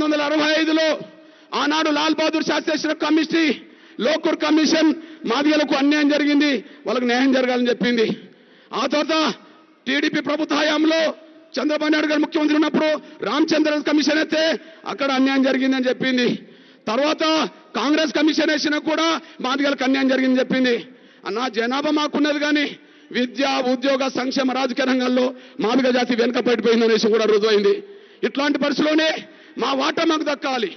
1965లో ఆనాడు Lal Bahadur Sastry committee Lokur commission మాదిగలకు అన్యాయం జరిగింది, వాళ్ళకు న్యాయం జరగాలని చెప్పింది. ఆ తర్వాత టీడీపీ ప్రభుత్వ హయాంలో చంద్రబాబు నాయుడు గారు ముఖ్యమంత్రి ఉన్నప్పుడు రామచంద్ర కమిషన్ అయితే అక్కడ అన్యాయం జరిగిందని చెప్పింది. తర్వాత కాంగ్రెస్ కమిషన్ వేసినా కూడా మాదిగలకు అన్యాయం జరిగిందని చెప్పింది. అన్న జనాభా మాకున్నది కానీ విద్య ఉద్యోగ సంక్షేమ రాజకీయ రంగంలో మాదిగ జాతి వెనుకబడిపోయిందనేసి కూడా రుజువైంది. ఇట్లాంటి పరిస్థితిలోనే మా వాటా మాకు దక్కాలి,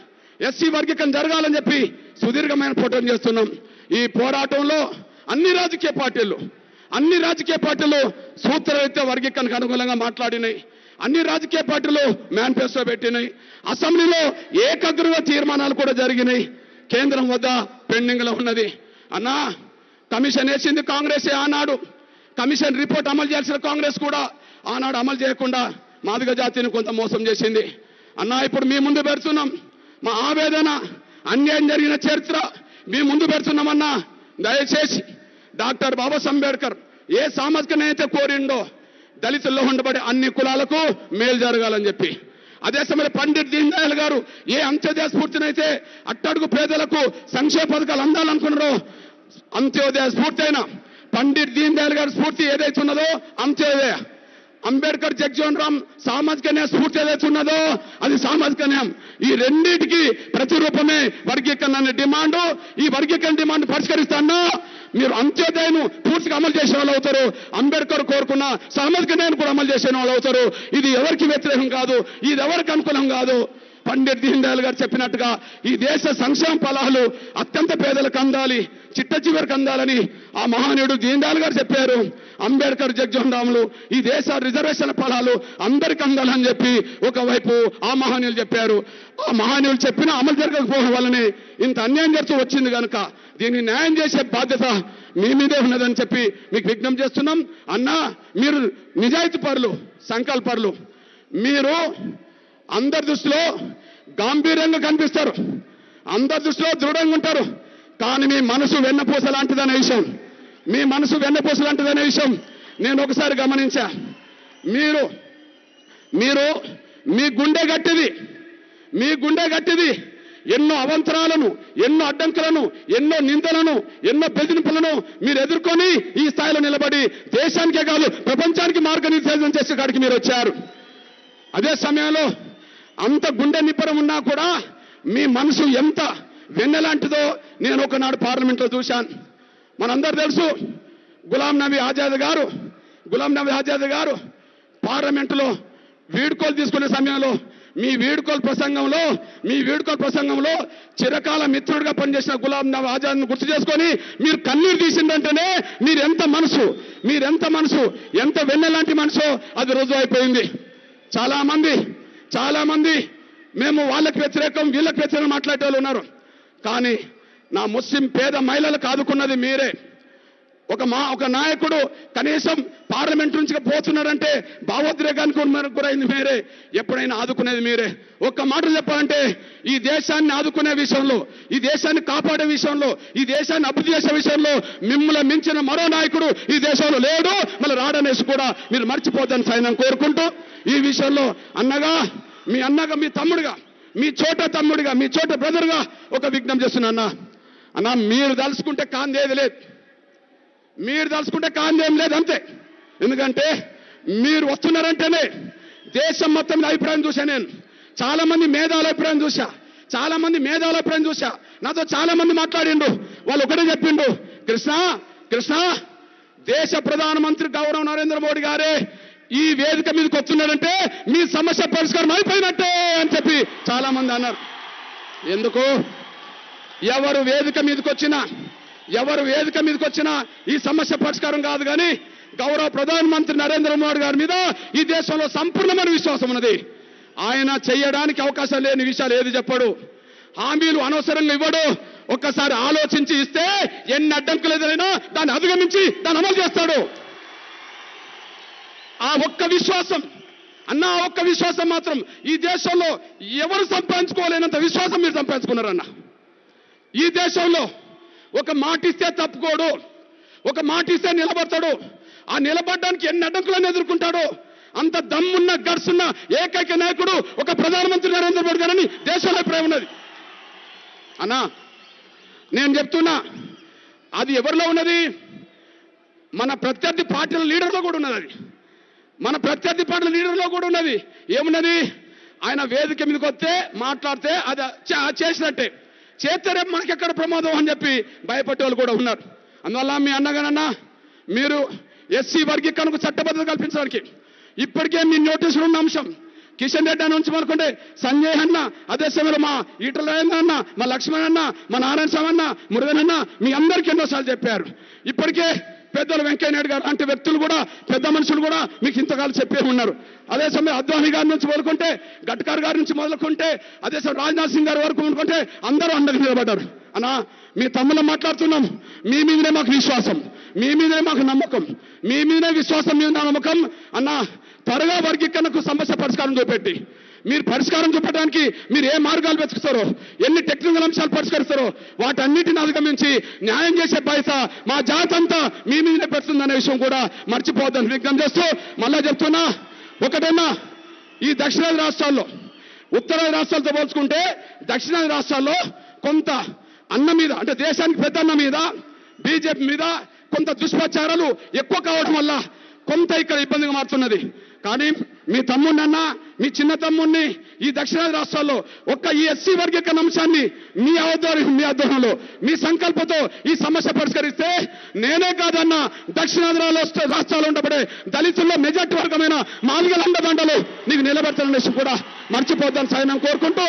ఎస్సీ వర్గీకరణ జరగాలని చెప్పి సుదీర్ఘమైన పోరాటం చేస్తున్నాం. ఈ పోరాటంలో అన్ని రాజకీయ పార్టీలు సూత్రరీత్యా వర్గీకరణకు అనుకూలంగా మాట్లాడినాయి. అన్ని రాజకీయ పార్టీలు మేనిఫెస్టో పెట్టినాయి. అసెంబ్లీలో ఏకగ్రీవ తీర్మానాలు కూడా జరిగినాయి. కేంద్రం వద్ద పెండింగ్ లో ఉన్నది. అన్నా కమిషన్ వేసింది కాంగ్రెస్ ఆనాడు, కమిషన్ రిపోర్ట్ అమలు చేయాల్సిన కాంగ్రెస్ కూడా ఆనాడు అమలు చేయకుండా మాదిగ జాతిని కొంత మోసం చేసింది. అన్నా ఇప్పుడు మీ ముందు పెడుతున్నాం, మా ఆవేదన అన్యాయం జరిగిన చరిత్ర మీ ముందు పెడుతున్నామన్నా. దయచేసి డాక్టర్ బాబాసాహెబ్ అంబేద్కర్ ఏ సామాజిక న్యాయత కోరిండో దళితుల్లో ఉండబడే అన్ని కులాలకు మేలు జరగాలని చెప్పి, అదే సమయంలో పండిట్ దీన్ దయాళ్ గారు ఏ అంత్యోదయ స్ఫూర్తినైతే అట్టడుగు పేదలకు సంక్షేమ పథకాలు అందాలనుకున్నారో, అంత్యోదయ స్ఫూర్తి అయిన పండిట్ దీన్ దయాళ్ గారి స్ఫూర్తి ఏదైతే ఉన్నదో అంత్యోదయ, అంబేద్కర్ జగ్జీవన్ రామ్ సామాజిక న్యాయ స్ఫూర్తి ఏదైతే ఉన్నదో అది సామాజిక న్యాయం. ఈ రెండింటికి ప్రతిరూపమే వర్గీకరణ అనే డిమాండ్. ఈ వర్గీకరణ డిమాండ్ పరిష్కరిస్తాను మీరు అంత్యోదయను పూర్తిగా అమలు చేసే వాళ్ళు అవుతారు, అంబేద్కర్ కోరుకున్న సామాజిక న్యాయాన్ని కూడా అమలు చేసే వాళ్ళు అవుతారు. ఇది ఎవరికి వ్యతిరేకం కాదు, ఇది ఎవరికి అనుకూలం కాదు. పండిట్ దీన్ దయాళ్ గారు చెప్పినట్టుగా ఈ దేశ సంక్షేమ ఫలాలు అత్యంత పేదలకు అందాలి, చిట్ట చివరికి అందాలని ఆ మహానీయుడు దీన్ దయాళ్ గారు చెప్పారు. అంబేద్కర్ జగ్జీవన్ రాములు ఈ దేశ రిజర్వేషన్ ఫలాలు అందరికి అందాలని చెప్పి ఒకవైపు ఆ మహానీయులు చెప్పారు. ఆ మహానీయులు చెప్పిన అమలు జరగకపోవడం వల్లనే ఇంత అన్యాయం జరుగుతూ వచ్చింది కనుక దీన్ని న్యాయం చేసే బాధ్యత మీ మీదే ఉన్నదని చెప్పి మీకు విజ్ఞప్తి చేస్తున్నాం. అన్నా మీరు నిజాయితీ పరులు, సంకల్పరులు, మీరు అందరి దృష్టిలో గాంభీర్యంగా కనిపిస్తారు, అందరి దృష్టిలో దృఢంగా ఉంటారు. కానీ మీ మనసు వెన్నపూస లాంటిదనే విషయం, మీ మనసు వెన్నపూస లాంటిదనే విషయం నేను ఒకసారి గమనించా. మీరు మీ గుండె గట్టిది, ఎన్నో అవంతరాలను, ఎన్నో అడ్డంకులను, ఎన్నో నిందలను, ఎన్నో బెదిరింపులను మీరు ఎదుర్కొని ఈ స్థాయిలో నిలబడి దేశానికే కాదు ప్రపంచానికి మార్గనిర్దేశం చేసే కాడికి మీరు వచ్చారు. అదే సమయంలో అంత గుండె నిబ్బరం ఉన్నా కూడా మీ మనసు ఎంత వెన్నెలాంటిదో నేను ఒకనాడు పార్లమెంట్లో చూశాను. మనందరూ తెలుసు గులాం నబీ ఆజాద్ గారు పార్లమెంటులో వీడ్కోలు తీసుకునే సమయంలో మీ వీడ్కోలు ప్రసంగంలో చిరకాల మిత్రుడిగా పనిచేసిన గులాం నబీ ఆజాద్ను గుర్తు చేసుకొని మీరు కన్నీరు తీసిందంటేనే మీరెంత మనసు ఎంత వెన్నెలాంటి మనసో అది రుజువు అయిపోయింది. చాలా మంది మేము వాళ్ళకి వ్యతిరేకం వీళ్ళకి వ్యతిరేకం మాట్లాడే వాళ్ళు ఉన్నారు. కానీ నా ముస్లిం పేద మహిళలకు ఆదుకున్నది మీరే. ఒక నాయకుడు కనీసం పార్లమెంట్ నుంచి పోతున్నాడంటే భావోద్రేకానికి గురైంది మీరే, ఎప్పుడైనా ఆదుకునేది మీరే. ఒక్క మాట చెప్పాలంటే ఈ దేశాన్ని ఆదుకునే విషయంలో, ఈ దేశాన్ని కాపాడే విషయంలో, ఈ దేశాన్ని అభివృద్ధి చేసే విషయంలో మిమ్మల్ని మించిన మరో నాయకుడు ఈ దేశంలో లేడు, మళ్ళీ రాడనేసి కూడా మీరు మర్చిపోద్దని సైన్యం కోరుకుంటూ ఈ విషయంలో మీ అన్నగా మీ తమ్ముడిగా, మీ చోట తమ్ముడిగా, మీ చోట బ్రదర్గా ఒక విజ్ఞప్తి చేస్తున్నా. అన్న మీరు తలుచుకుంటే కాందేది లేదు, అంతే. ఎందుకంటే మీరు వస్తున్నారంటేనే దేశం మొత్తం అభిప్రాయం చూసా. నేను చాలా మంది మేధావుల అభిప్రాయం చూసా, నాతో చాలా మంది మాట్లాడిండు. వాళ్ళు ఒకటే చెప్పిండు, కృష్ణ దేశ ప్రధానమంత్రి గౌరవ నరేంద్ర మోడీ గారే ఈ వేదిక మీదకి వస్తున్నారంటే మీ సమస్య పరిష్కారం అయిపోయినట్టే అని చెప్పి చాలా మంది అన్నారు. ఎందుకు ఎవరు వేదిక మీదకి వచ్చినా ఈ సమస్య పరిష్కారం కాదు. కానీ గౌరవ ప్రధానమంత్రి నరేంద్ర మోడీ గారి మీద ఈ దేశంలో సంపూర్ణమైన విశ్వాసం ఉన్నది. ఆయన చేయడానికి అవకాశం లేని విషయాలు ఏది చెప్పడు, హామీలు అనవసరంగా ఇవ్వడు. ఒక్కసారి ఆలోచించి ఇస్తే ఎన్ని అడ్డంకులు ఎదురైనా దాన్ని అధిగమించి దాన్ని అమలు చేస్తాడు. ఆ ఒక్క విశ్వాసం మాత్రం ఈ దేశంలో ఎవరు సంపాదించుకోలేనంత విశ్వాసం మీరు సంపాదించుకున్నారన్న. ఈ దేశంలో ఒక మాట ఇస్తే తప్పుకోడు, ఒక మాట ఇస్తే నిలబడతాడు. ఆ నిలబడడానికి ఎన్ని అడ్డంకులను ఎదుర్కొంటాడో అంత దమ్మున్న గడ్సున్న ఏకైక నాయకుడు ఒక ప్రధానమంత్రి నరేంద్ర మోడీ గారని దేశంలో అభిప్రాయం ఉన్నది. అన్నా నేను చెప్తున్నా, అది ఎవరిలో ఉన్నది? మన ప్రత్యర్థి పార్టీల లీడర్లో కూడా ఉన్నది. అది మన ప్రత్యర్థి పార్టీల లీడర్లో కూడా ఉన్నది. ఏమున్నది? ఆయన వేదిక మీదకి వస్తే మాట్లాడితే అది చేసినట్టే, చేస్తే రేపు మనకి ఎక్కడ ప్రమాదం అని చెప్పి భయపడే వాళ్ళు కూడా ఉన్నారు. అందువల్ల మీ అన్నగానన్నా మీరు ఎస్సీ వర్గీకరణకు చట్టబద్ధత కల్పించడానికి ఇప్పటికే మీ నోటీసులు ఉన్న అంశం కిషన్ రెడ్డి అని ఉంచమనుకుంటే సంజయ్ అన్న, అదే సమయంలో మా ఈటల రాజేంద్ర అన్న, మా లక్ష్మణ్ అన్న, మా నారాయణ స్వామి అన్న, మురుగన్ అన్న మీ అందరికీ ఎన్నోసార్లు చెప్పారు. ఇప్పటికే పెద్దలు వెంకయ్య నాయుడు గారు అంటే వ్యక్తులు కూడా, పెద్ద మనుషులు కూడా మీకు ఇంతకాలం చెప్పే ఉన్నారు. అదే సమయం అద్వానీ గారి నుంచి మొదలుకుంటే, గడ్కర్ గారి నుంచి మొదలుకుంటే, అదే సమయం రాజ్నాథ్ సింగ్ గారి వరకు అనుకుంటే అందరూ అండగా నిలబడ్డారు. అన్నా మీ తమ్ముళ్ళం మాట్లాడుతున్నాం, మీ మీదనే మాకు విశ్వాసం, మీ మీదనే మాకు నమ్మకం, మీ మీదనే విశ్వాసం, మీద నమ్మకం. అన్నా త్వరగా వర్గీకరణకు సమస్య పరిష్కారం చూపెట్టి, మీరు పరిష్కారం చూపడానికి మీరు ఏ మార్గాలు వెతుకుతారో, ఎన్ని టెక్నికల్ అంశాలు పరిష్కరిస్తారో వాటన్నిటిని అధిగమించి న్యాయం చేసే బాధ్యత మా జాతి అంతా మీ మీదనే పెడుతుందనే విషయం కూడా మర్చిపోద్దని విజ్ఞప్తి చేస్తూ మళ్ళా చెప్తున్నా, ఒకటన్నా ఈ దక్షిణాది రాష్ట్రాల్లో ఉత్తరాది రాష్ట్రాలతో పోల్చుకుంటే దక్షిణాది రాష్ట్రాల్లో కొంత అన్న మీద, అంటే దేశానికి పెద్ద అన్న మీద, బీజేపీ మీద కొంత దుష్ప్రచారాలు ఎక్కువ కావడం వల్ల కొంత ఇక్కడ ఇబ్బందిగా మారుతున్నది. కానీ మీ తమ్ముడినన్నా, మీ చిన్న తమ్ముడిని ఈ దక్షిణాది రాష్ట్రాల్లో ఒక్క ఈ ఎస్సీ వర్గీకరణ అంశాన్ని మీ ఆధ్వర్యంలో మీ సంకల్పంతో ఈ సమస్య పరిష్కరిస్తే నేనే కాదన్నా దక్షిణాది రాష్ట్రాల్లో ఉండబడే దళితుల్లో మెజార్టీ వర్గమైన మాదిగల అండదండలు నీకు నిలబెడతాననే విషయం కూడా మర్చిపోద్దాను సైన్యం కోరుకుంటూ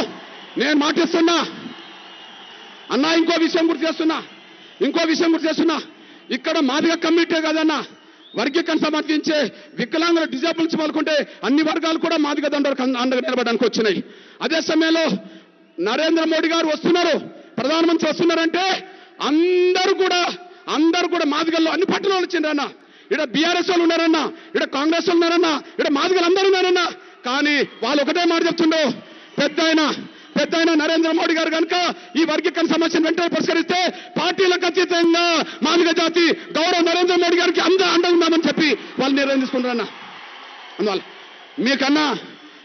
నేను మాటిస్తున్నా. అన్నా ఇంకో విషయం గుర్తు చేస్తున్నా, ఇక్కడ మాదిగ కమ్యూనిటీ కాదన్నా, వర్గీకరణ సమర్థించే వికలాంగుల డిజేబుల్స్ మొదలుకుంటే అన్ని వర్గాలు కూడా మాదిగ దండలకు అండగా నిలబడడానికి వచ్చినాయి. అదే సమయంలో నరేంద్ర మోడీ గారు వస్తున్నారు, ప్రధానమంత్రి వస్తున్నారంటే అందరూ కూడా మాదిగల్లో అన్ని పార్టీలు వచ్చిండ్రన్న. ఇక్కడ బీఆర్ఎస్ వాళ్ళు ఉన్నారన్నా, ఇక్కడ కాంగ్రెస్ వాళ్ళు ఉన్నారన్నా, ఇక్కడ మాదిగలు అందరూ ఉన్నారన్నా. కానీ వాళ్ళు ఒకటే మాట చెప్తుండో, పెద్ద ఆయన నరేంద్ర మోడీ గారు కనుక ఈ వర్గీకరణ సమస్యను వెంటనే పరిష్కరిస్తే పార్టీలకు అతీతంగా మాదిగ జాతి గౌరవ నరేంద్ర మోడీ గారికి అందరూ అండ ఉందామని చెప్పి వాళ్ళు నిర్ణయం తీసుకుంటారన్న. అందువల్ల మీకన్నా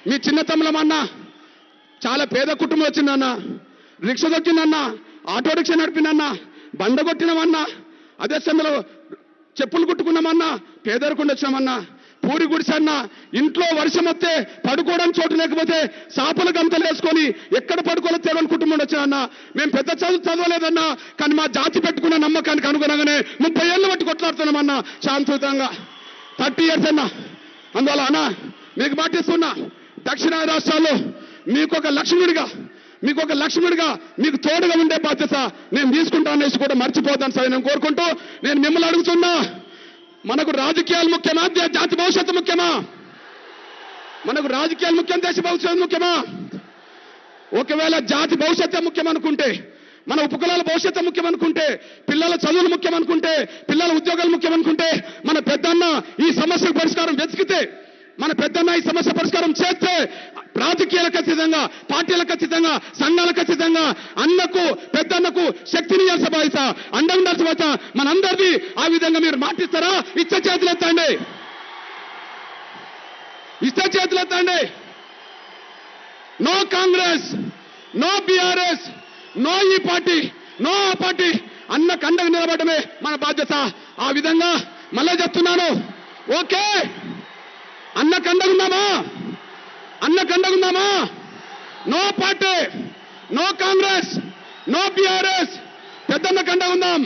మీ చిన్న తమ్ములమన్నా చాలా పేద కుటుంబం వచ్చిందన్నా, రిక్షా దొక్కిందన్నా, ఆటో రిక్షా నడిపినన్నా, బండ కొట్టినామన్నా, అదే సమయంలో చెప్పులు కుట్టుకున్నామన్నా, పేదరికుండా వచ్చామన్నా, పూరి గుడిసన్నా, ఇంట్లో వర్షం వస్తే పడుకోవడానికి చోటు లేకపోతే సాపల గంతలు వేసుకొని ఎక్కడ పడుకోవాలో తెలియని కుటుంబం వచ్చానన్నా. మేము పెద్ద చదవలేదన్నా, కానీ మా జాతి పెట్టుకున్న నమ్మకానికి అనుగుణంగానే 30 ఏళ్ళు బట్టి కొట్లాడుతున్నామన్నా శాంతియుతంగా 30 years అన్నా. అందువల్ల అన్నా మీకు మాటిస్తున్నా, దక్షిణాది రాష్ట్రాల్లో మీకు ఒక లక్ష్మణుడిగా మీకు తోడుగా ఉండే బాధ్యత నేను తీసుకుంటాననేసి కూడా మర్చిపోతాను సార్ నేను కోరుకుంటూ నేను మిమ్మల్ని అడుగుతున్నా, మనకు రాజకీయాలు ముఖ్యమా, జాతి భవిష్యత్తు ముఖ్యమా? మనకు రాజకీయాలు ముఖ్యం, దేశ భవిష్యత్తు ముఖ్యమా? ఒకవేళ జాతి భవిష్యత్తు ముఖ్యమనుకుంటే, మన ఉపకులాల భవిష్యత్తు ముఖ్యమనుకుంటే, పిల్లల చదువులు ముఖ్యమనుకుంటే, పిల్లల ఉద్యోగాలు ముఖ్యమనుకుంటే, మన పెద్దన్న ఈ సమస్యకు పరిష్కారం వెతికితే, మన పెద్దన్న ఈ సమస్య పరిష్కారం చేస్తే రాజకీయాలకు అతీతంగా, పార్టీలకు అతీతంగా, సంఘాలకు అతీతంగా అన్నకు పెద్దన్నకు శక్తిని ఇవ్వాల్సిన బాధ్యత, అండ ఉండాల్సిన బాధ్యత మనందరిది. ఆ విధంగా మీరు మాటిస్తారా? ఇచ్చే చేతులు ఎత్తండి. No Congress, no BRS, no ఈ పార్టీ, నో ఆ పార్టీ, అన్నకు అండగా నిలబడమే మన బాధ్యత. ఆ విధంగా మళ్ళీ చెప్తున్నాను, ఓకే అన్నకు అండగుందామా? No party, no Congress, no BRS, పెద్దన్నకు అండగుందాం.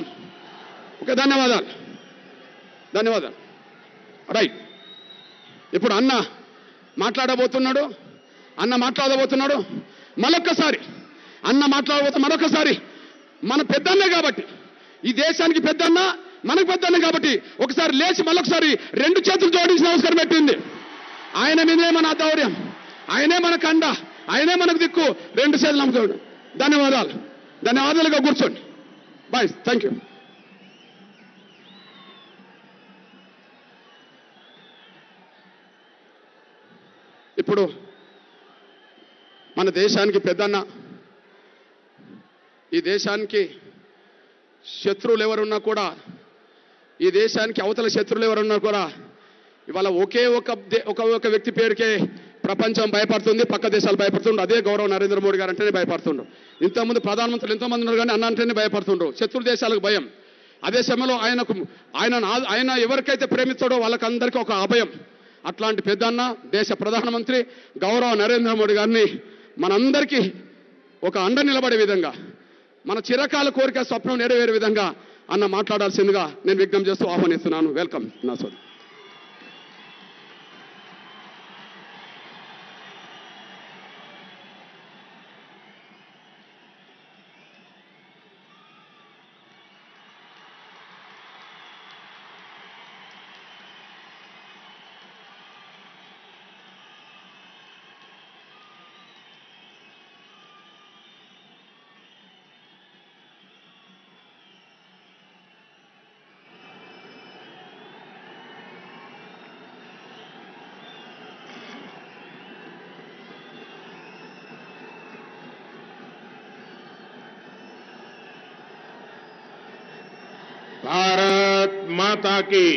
ఓకే, ధన్యవాదాలు. రైట్, ఇప్పుడు అన్న మాట్లాడబోతున్నాడు. మరొకసారి మన పెద్దన్నే కాబట్టి, ఈ దేశానికి పెద్దన్న, మనకు పెద్దన్న కాబట్టి ఒకసారి లేచి మరొకసారి 2 చేతులు జోడించి నమస్కారం పెట్టింది. ఆయన మీదే మన ఆధ్వర్యం, ఆయనే మనకు అండ, ఆయనే మనకు దిక్కు. 2 చేతులు నమ్మకం. ధన్యవాదాలుగా కూర్చోండి. Bye, thank you. ఇప్పుడు మన దేశానికి పెద్దన్న, ఈ దేశానికి శత్రువులు ఎవరున్నా కూడా, ఈ దేశానికి అవతల శత్రువులు ఎవరున్నా కూడా ఇవాళ ఒకే ఒక వ్యక్తి పేరుకే ప్రపంచం భయపడుతుంది, పక్క దేశాలు భయపడుతుండ్రు. అదే గౌరవ నరేంద్ర మోడీ గారు అంటేనే భయపడుతుండ్రు. ఇంతకుముందు ప్రధానమంత్రులు ఎంతోమంది ఉన్నారు కానీ అన్న అంటేనే భయపడుతుండ్రు. శత్రు దేశాలకు భయం. అదే సమయంలో ఆయన ఎవరికైతే ప్రేమిస్తాడో వాళ్ళకందరికీ ఒక అభయం. అట్లాంటి పెద్దన్న దేశ ప్రధానమంత్రి గౌరవ నరేంద్ర మోడీ గారిని మనందరికీ ఒక అండ నిలబడే విధంగా, మన చిరకాల కోరిక స్వప్నం నెరవేరే విధంగా అన్న మాట్లాడాల్సిందిగా నేను విజ్ఞప్తి చేస్తూ ఆహ్వానిస్తున్నాను. వెల్కమ్ నా సోదరు. भारत माता की,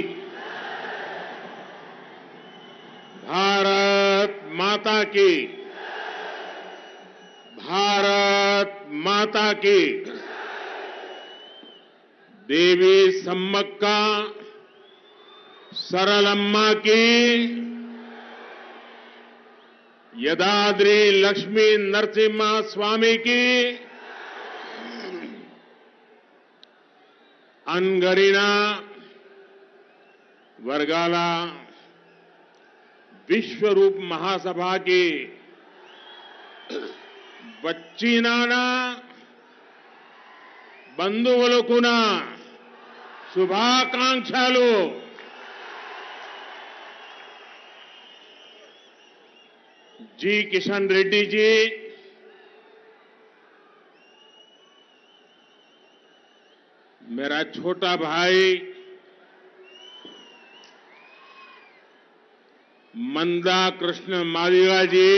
भारत माता की, भारत माता की। देवी सम्मक्का सरलम्मा की, यदाद्री लक्ष्मी नरसिम्हा स्वामी की, अनगरिना वर्गाला विश्वरूप महासभा की बच्चीनाना బంధువులకున శుభాకాంక్షలు. जी किशन रेड्डी जी, मेरा छोटा भाई मंदा कृष्ण मादिगा जी,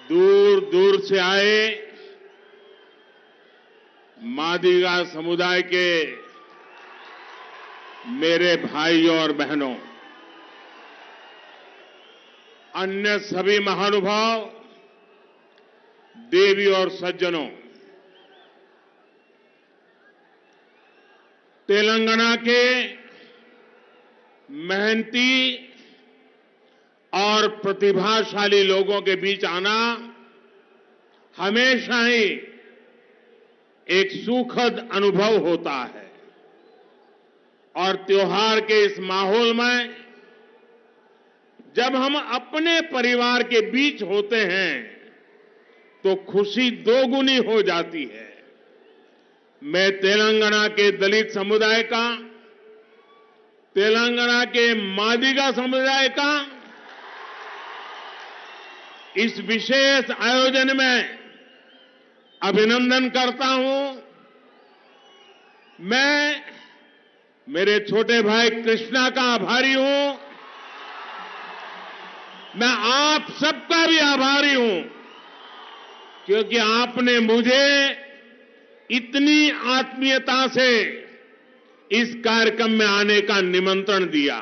दूर दूर से आए मादिगा समुदाय के मेरे भाइयों और बहनों, अन्य सभी महानुभाव, देवी और सज्जनों, तेलंगाना के मेहनती और प्रतिभाशाली लोगों के बीच आना हमेशा ही एक सुखद अनुभव होता है और त्योहार के इस माहौल में जब हम अपने परिवार के बीच होते हैं तो खुशी दोगुनी हो जाती है। मैं तेलंगाना के दलित समुदाय का, तेलंगाना के मादिगा समुदाय का इस विशेष आयोजन में अभिनंदन करता हूं। मैं मेरे छोटे भाई कृष्णा का आभारी हूं। मैं आप सबका भी आभारी हूं क्योंकि आपने मुझे इतनी आत्मीयता से इस कार्यक्रम में आने का निमंत्रण दिया।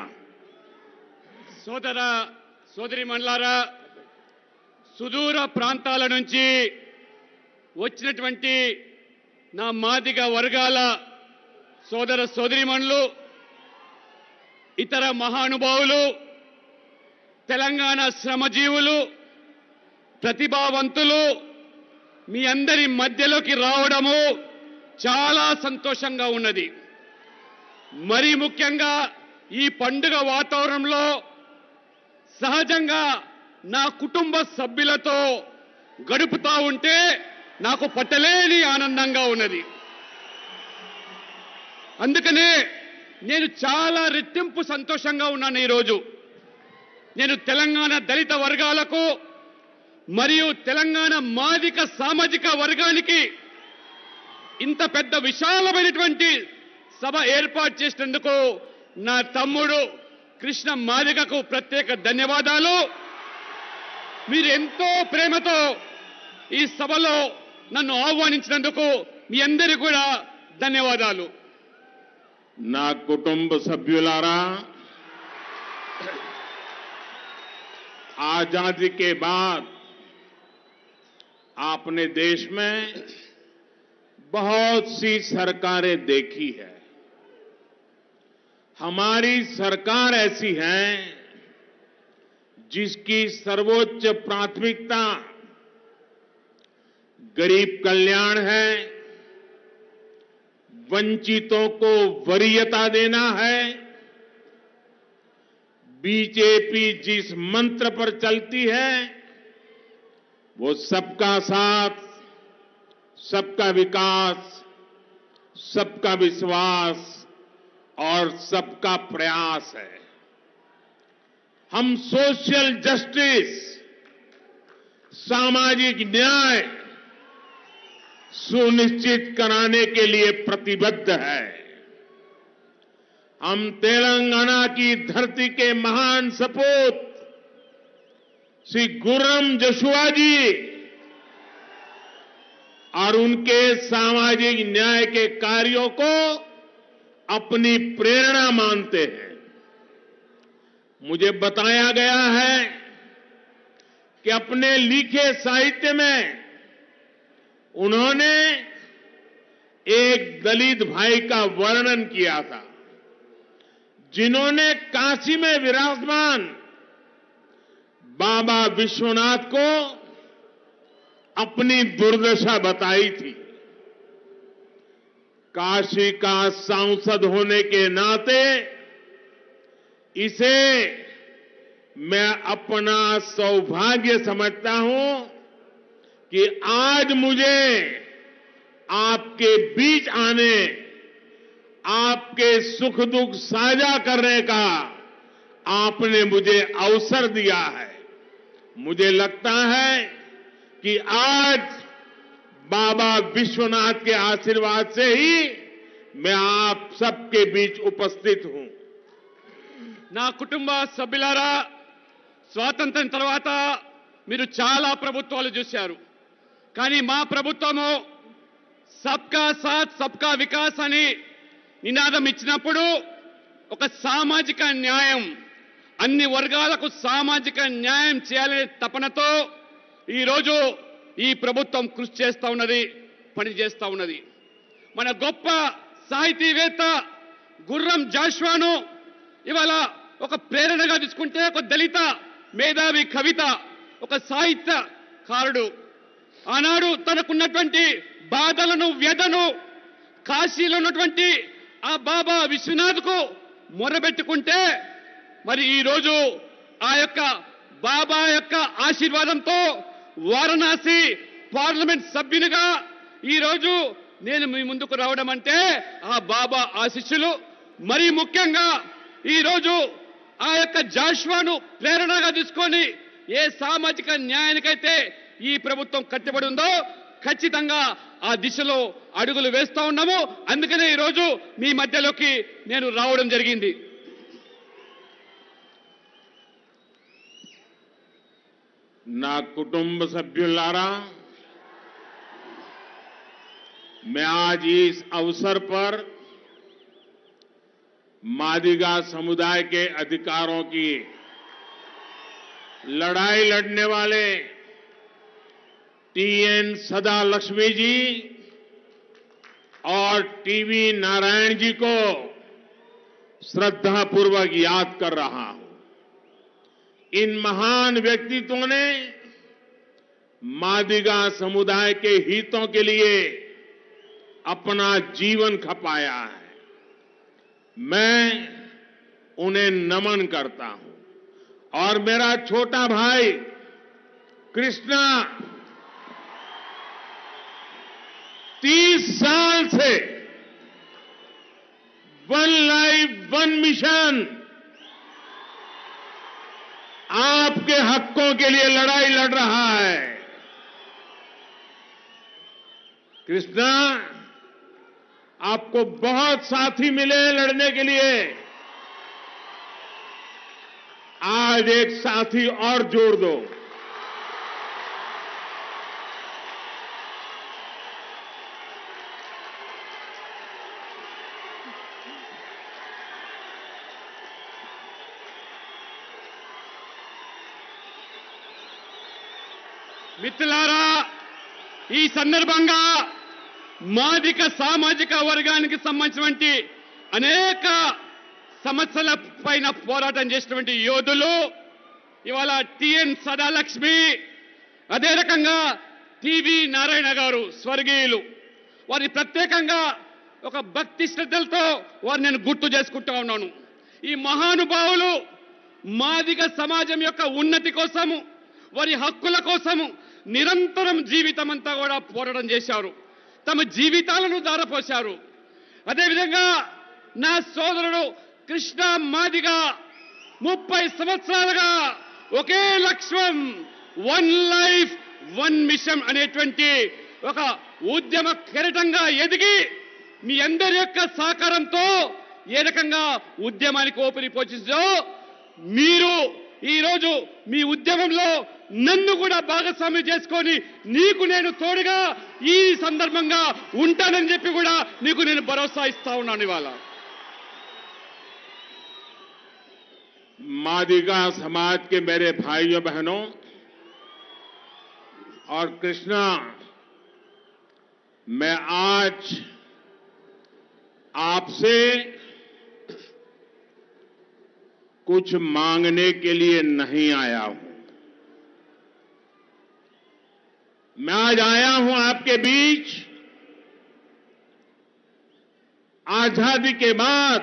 సోదర సోదరీమణులారా, సుదూర ప్రాంతాల నుంచి వచ్చినటువంటి నా మాదిగ వర్గాల సోదర సోదరీమణులు, ఇతర మహానుభావులు, తెలంగాణ శ్రమజీవులు, ప్రతిభావంతులు మీ అందరి మధ్యలోకి రావడము చాలా సంతోషంగా ఉన్నది. మరి ముఖ్యంగా ఈ పండుగ వాతావరణంలో సహజంగా నా కుటుంబ సభ్యులతో గడుపుతా ఉంటే నాకు పట్టలేని ఆనందంగా ఉన్నది. అందుకనే నేను చాలా రెట్టింపు సంతోషంగా ఉన్నాను. ఈరోజు నేను తెలంగాణ దళిత వర్గాలకు మరియు తెలంగాణ మాదిక సామాజిక వర్గానికి ఇంత పెద్ద విశాలమైనటువంటి సభ ఏర్పాటు చేసినందుకు నా తమ్ముడు కృష్ణ మాదిగకు ప్రత్యేక ధన్యవాదాలు. మీరు ఎంతో ప్రేమతో ఈ సభలో నన్ను ఆహ్వానించినందుకు మీ అందరికీ కూడా ధన్యవాదాలు. నా కుటుంబ సభ్యులారా, आजादी के बाद आपने देश में बहुत सी सरकारें देखी है. हमारी सरकार ऐसी है जिसकी सर्वोच्च प्राथमिकता गरीब कल्याण है, वंचितों को वरीयता देना है. बीजेपी जिस मंत्र पर चलती है वो सबका साथ, सबका विकास, सबका विश्वास और सबका प्रयास है. हम सोशल जस्टिस, सामाजिक न्याय सुनिश्चित कराने के लिए प्रतिबद्ध है. हम तेलंगाना की धरती के महान सपूत श्री गुर्रम जशुआ जी और उनके सामाजिक न्याय के कार्यों को अपनी प्रेरणा मानते हैं. मुझे बताया गया है कि अपने लिखे साहित्य में उन्होंने एक दलित भाई का वर्णन किया था जिन्होंने काशी में विराजमान बाबा विश्वनाथ को अपनी दुर्दशा बताई थी. काशी का सांसद होने के नाते इसे मैं अपना सौभाग्य समझता हूं कि आज मुझे आपके बीच आने, आपके सुख दुख साझा करने का आपने मुझे अवसर दिया है. मुझे लगता है कि आज बाबा विश्वनाथ के आशीर्वाद से ही मैं आप सबके बीच उपस्थित हूं. నా కుటుంబ సభ్యులారా, స్వాతంత్ర్యం తర్వాత మీరు చాలా ప్రభుత్వాలు చూశారు. కానీ మా ప్రభుత్వము సబ్కా సాత్ సబ్కా వికాస్ అని నినాదం ఇచ్చినప్పుడు ఒక సామాజిక న్యాయం, అన్ని వర్గాలకు సామాజిక న్యాయం చేయాలనే తపనతో ఈరోజు ఈ ప్రభుత్వం కృషి చేస్తూ ఉన్నది, పనిచేస్తూ ఉన్నది. మన గొప్ప సాహితీవేత్త గుర్రం జాషువాను ఇవాళ ఒక ప్రేరణగా తీసుకుంటే, ఒక దళిత మేధావి కవిత, ఒక సాహిత్యకారుడు ఆనాడు తనకున్నటువంటి బాధలను, వ్యధను కాశీలో ఉన్నటువంటి ఆ బాబా విశ్వనాథ్కు మొరబెట్టుకుంటే, మరి ఈరోజు ఆ యొక్క బాబా యొక్క ఆశీర్వాదంతో వారణాసి పార్లమెంట్ సభ్యునిగా ఈరోజు నేను మీ ముందుకు రావడం అంటే ఆ బాబా ఆశీస్సులు. మరీ ముఖ్యంగా ఈరోజు ఆ యొక్క జాషువాను ప్రేరణగా తీసుకొని ఏ సామాజిక న్యాయానికైతే ఈ ప్రభుత్వం కట్టుబడి ఉందో ఖచ్చితంగా ఆ దిశలో అడుగులు వేస్తా ఉన్నాము. అందుకనే ఈరోజు మీ మధ్యలోకి నేను రావడం జరిగింది. నా కుటుంబ సభ్యులారా, मैं आज इस अवसर पर मादिगा समुदाय के अधिकारों की लड़ाई लड़ने वाले टीएन सदा लक्ष्मी जी और टीवी नारायण जी को श्रद्धापूर्वक याद कर रहा हूं. इन महान व्यक्तित्वों ने मादिगा समुदाय के हितों के लिए अपना जीवन खपाया है. मैं उन्हें नमन करता हूं. और मेरा छोटा भाई कृष्णा 30 साल से वन लाइफ वन मिशन आपके हकों के लिए लड़ाई लड़ रहा है. कृष्णा, आपको बहुत साथी मिले लड़ने के लिए. आज एक साथी और जोड़ दो. మిత్రులారా, ఈ సందర్భంగా మాదిక సామాజిక వర్గానికి సంబంధించినటువంటి అనేక సమస్యల పైన పోరాటం చేసినటువంటి యోధులు ఇవాళ టిఎన్ సదాలక్ష్మి, అదే రకంగా టివి నారాయణ గారు స్వర్గీయులు, వారి ప్రత్యేకంగా ఒక భక్తి శ్రద్ధలతో వారు నేను గుర్తు చేసుకుంటా ఉన్నాను. ఈ మహానుభావులు మాదిగ సమాజం యొక్క ఉన్నతి కోసము, వారి హక్కుల కోసము నిరంతరం జీవితం అంతా కూడా పోరాటం చేశారు. తమ జీవితాలను ధారపోశారు. అదేవిధంగా నా సోదరుడు కృష్ణ మాదిగ 30 సంవత్సరాలుగా ఒకే లక్ష్యం, వన్ లైఫ్ వన్ మిషన్ అనేటువంటి ఒక ఉద్యమ కెరటంగా ఎదిగి మీ అందరి యొక్క సహకారంతో ఏ రకంగా ఉద్యమానికి ఊపిరి పోషించో మీరు ఈరోజు మీ ఉద్యమంలో నన్ను కూడా భాగస్వామ్యం చేసుకొని నీకు నేను తోడుగా ఈ సందర్భంగా ఉంటానని చెప్పి కూడా నీకు నేను భరోసా ఇస్తా ఉన్నాను. ఇవాళ मादिगा समाज के मेरे भाइयों बहनों और कृष्णा, मैं आज आपसे कुछ मांगने के लिए नहीं आया हूं. मैं आज आया हूं आपके बीच आजादी के बाद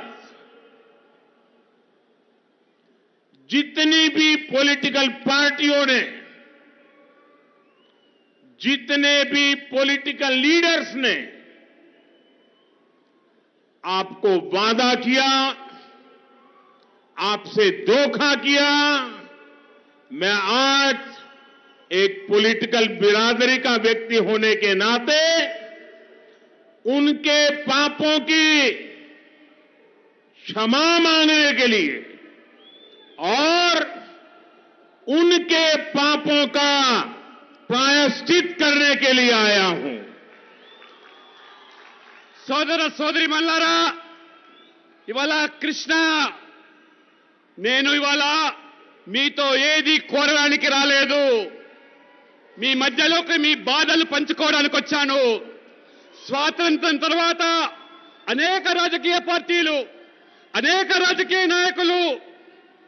जितनी भी पॉलिटिकल पार्टियों ने, जितने भी पॉलिटिकल लीडर्स ने आपको वादा किया, आपसे धोखा किया, मैं आज एक पॉलिटिकल बिरादरी का व्यक्ति होने के नाते उनके पापों की क्षमा मांगने के लिए और उनके पापों का प्रायश्चित करने के लिए आया हूं. సోదర సోదరి మల్లారా, ఇవాళ కృష్ణ, నేను ఇవాళ మీతో ఏది కోరడానికి రాలేదు. మీ మధ్యలోకి మీ బాధలు పంచుకోవడానికి వచ్చాను. స్వాతంత్రం తర్వాత అనేక రాజకీయ పార్టీలు, అనేక రాజకీయ నాయకులు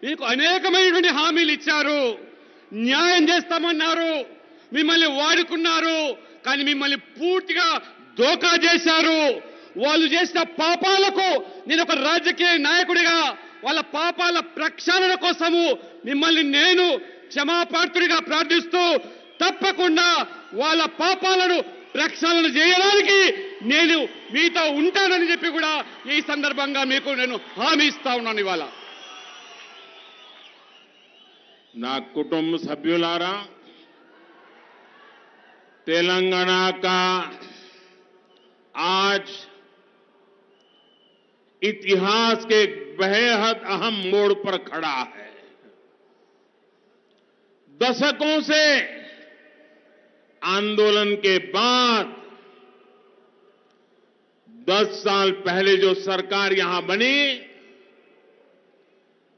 మీకు అనేకమైనటువంటి హామీలు ఇచ్చారు, న్యాయం చేస్తామన్నారు, మిమ్మల్ని వాడుకున్నారు. కానీ మిమ్మల్ని పూర్తిగా దోకా చేశారు. వాళ్ళు చేసిన పాపాలకు నేను ఒక రాజకీయ నాయకుడిగా వాళ్ళ పాపాల ప్రక్షాళన కోసము మిమ్మల్ని నేను క్షమాపాత్రుడిగా ప్రార్థిస్తూ తప్పకుండా వాళ్ళ పాపాలను ప్రక్షాళన చేయడానికి నేను మీతో ఉంటానని చెప్పి కూడా ఈ సందర్భంగా మీకు నేను హామీ ఇస్తా ఉన్నాను. ఇవాళ నా కుటుంబ సభ్యులారా, तेलंगाना का आज इतिहास के बेहद अहम मोड़ पर खड़ा है. दशकों से आंदोलन के बाद 10 साल पहले जो सरकार यहां बनी,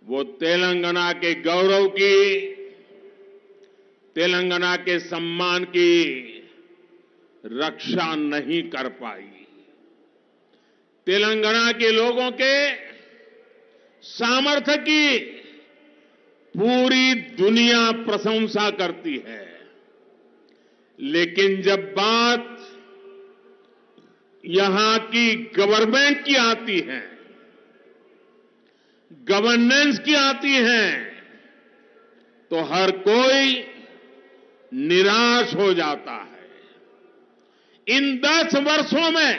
वो तेलंगाना के गौरव की, तेलंगाना के सम्मान की रक्षा नहीं कर पाई. तेलंगाना के लोगों के सामर्थ्य की पूरी दुनिया प्रशंसा करती है. लेकिन जब बात यहां की गवर्नमेंट की आती है, गवर्नेंस की आती है, तो हर कोई निराश हो जाता है. इन 10 वर्षों में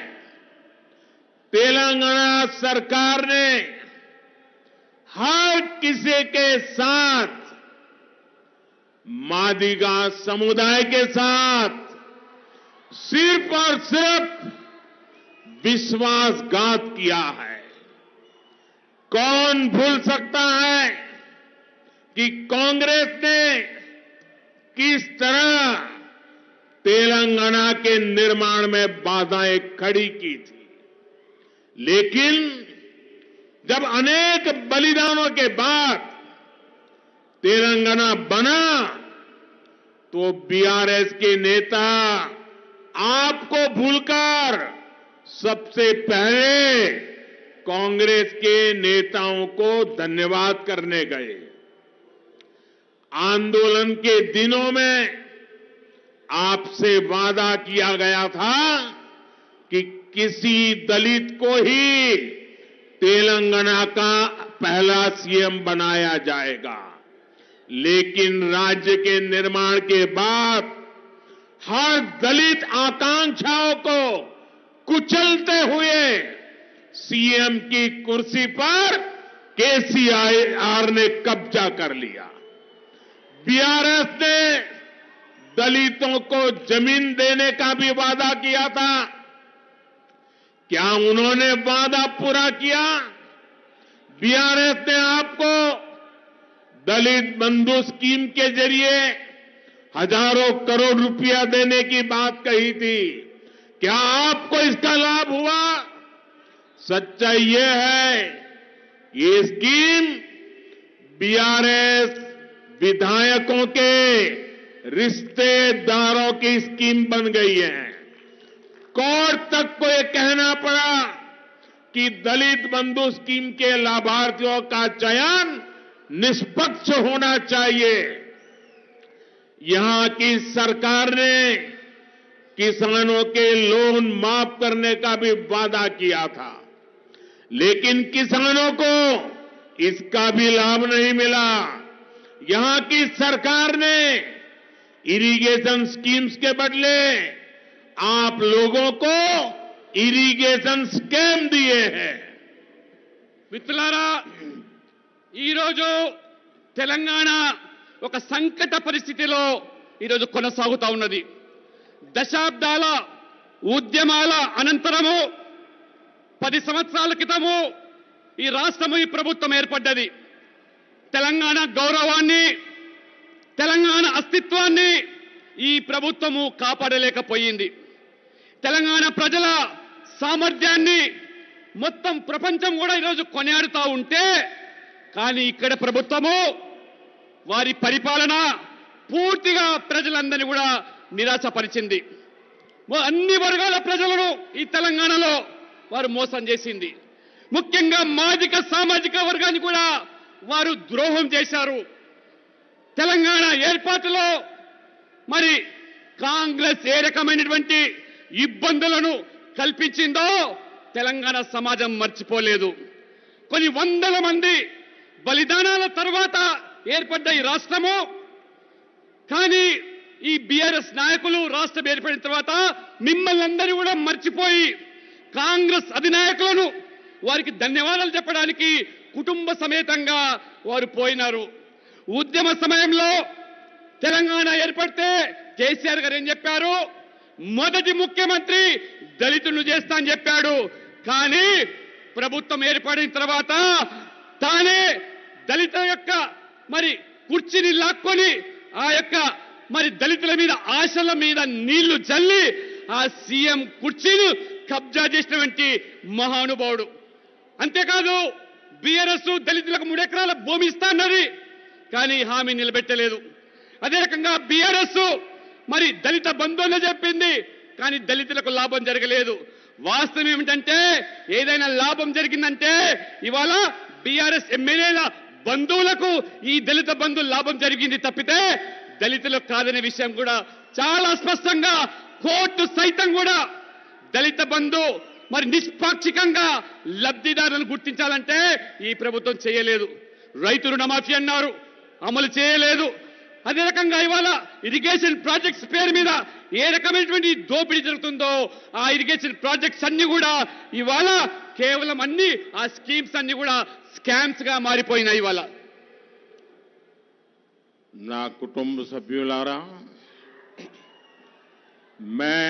तेलंगाना सरकार ने हर किसी के साथ, मादिगा समुदाय के साथ सिर्फ और सिर्फ विश्वासघात किया है. कौन भूल सकता है कि कांग्रेस ने किस तरह तेलंगाना के निर्माण में बाधाएं खड़ी की थी. लेकिन जब अनेक बलिदानों के बाद तेलंगाना बना, तो बीआरएस के नेता आपको भूलकर सबसे पहले कांग्रेस के नेताओं को धन्यवाद करने गए। आंदोलन के दिनों में आपसे वादा किया गया था कि किसी दलित को ही तेलंगाना का पहला सीएम बनाया जाएगा, लेकिन राज्य के निर्माण के बाद हर दलित आकांक्षाओं को कुचलते हुए सीएम की कुर्सी पर केसीआर ने कब्जा कर लिया। बीआरएस ने दलितों को जमीन देने का भी वादा किया था। क्या उन्होंने वादा पूरा किया? बीआरएस ने आपको दलित बंधु स्कीम के जरिए हजारों करोड़ रुपया देने की बात कही थी। क्या आपको इसका लाभ हुआ? सच्चाई यह है, ये स्कीम बीआरएस विधायकों के रिश्तेदारों की स्कीम बन गई है। कोर्ट तक को यह कहना पड़ा कि दलित बंधु स्कीम के लाभार्थियों का चयन निष्पक्ष होना चाहिए। यहां की सरकार ने किसानों के लोन माफ करने का भी वादा किया था, लेकिन किसानों को इसका भी लाभ नहीं मिला। यहां की सरकार ने इरिगेशन स्कीम्स के बदले आप लोगों को इरिगेशन स्कैम दिए हैं। మిత్రులారా, ఈరోజు తెలంగాణ ఒక సంకట పరిస్థితిలో ఈరోజు కొనసాగుతా ఉన్నది. దశాబ్దాల ఉద్యమాల అనంతరము 10 సంవత్సరాల క్రితము ఈ రాష్ట్రము ఈ ప్రభుత్వం ఏర్పడ్డది. తెలంగాణ గౌరవాన్ని, తెలంగాణ అస్తిత్వాన్ని ఈ ప్రభుత్వము కాపాడలేకపోయింది. తెలంగాణ ప్రజల సామర్థ్యాన్ని మొత్తం ప్రపంచం కూడా ఈరోజు కొనియాడుతూ ఉంటే, కానీ ఇక్కడ ప్రభుత్వము వారి పరిపాలన పూర్తిగా ప్రజలందరినీ కూడా నిరాశపరిచింది. అన్ని వర్గాల ప్రజలను ఈ తెలంగాణలో వారు మోసం చేసింది. ముఖ్యంగా మాదిక సామాజిక వర్గాన్ని కూడా వారు ద్రోహం చేశారు. తెలంగాణ ఏర్పాటులో మరి కాంగ్రెస్ ఏ రకమైనటువంటి ఇబ్బందులను కల్పించిందో తెలంగాణ సమాజం మర్చిపోలేదు. కొన్ని వందల మంది బలిదానాల తర్వాత ఏర్పడ్డ ఈ రాష్ట్రము, కానీ ఈ బీఆర్ఎస్ నాయకులు రాష్ట్రం ఏర్పడిన తర్వాత మిమ్మల్ని అందరూ కూడా మర్చిపోయి కాంగ్రెస్ అధినాయకులను వారికి ధన్యవాదాలు చెప్పడానికి కుటుంబ సమేతంగా వారు పోయినారు. ఉద్యమ సమయంలో తెలంగాణ ఏర్పడితే కేసీఆర్ గారు ఏం చెప్పారు? మొదటి ముఖ్యమంత్రి దళితులను చేస్తా అని చెప్పాడు. కానీ ప్రభుత్వం ఏర్పడిన తర్వాత తానే దళితుల యొక్క మరి కుర్చీని లాక్కొని ఆ యొక్క మరి దళితుల మీద ఆశల మీద నీళ్లు చల్లి ఆ సీఎం కుర్చీని కబ్జా చేసినటువంటి మహానుభావుడు. అంతేకాదు, బీఆర్ఎస్ దళితులకు 3 ఎకరాల భూమి ఇస్తా అన్నది, కానీ హామీ నిలబెట్టలేదు. అదే రకంగా బీఆర్ఎస్ మరి దళిత బంధువులు చెప్పింది, కానీ దళితులకు లాభం జరగలేదు. వాస్తవం ఏమిటంటే, ఏదైనా లాభం జరిగిందంటే ఇవాళ బీఆర్ఎస్ ఎమ్మెల్యేల బంధువులకు ఈ దళిత బంధువుల లాభం జరిగింది తప్పితే దళితులకు కాదనే విషయం కూడా చాలా స్పష్టంగా కోర్టు సైతం కూడా దళిత బంధు మరి నిష్పాక్షికంగా లబ్ధిదారులను గుర్తించాలంటే ఈ ప్రభుత్వం చేయలేదు. రైతు రుణమాఫీ అన్నారు, అమలు చేయలేదు. అదే రకంగా ఇవాళ ఇరిగేషన్ ప్రాజెక్ట్స్ పేరు మీద ఏ రకమైనటువంటి దోపిడీ జరుగుతుందో ఆ ఇరిగేషన్ ప్రాజెక్ట్స్ అన్ని కూడా ఇవాళ కేవలం అన్ని ఆ స్కీమ్స్ అన్ని కూడా స్కామ్స్ గా మారిపోయినాయి. ఇవాళ నా కుటుంబ సభ్యులారా, मैं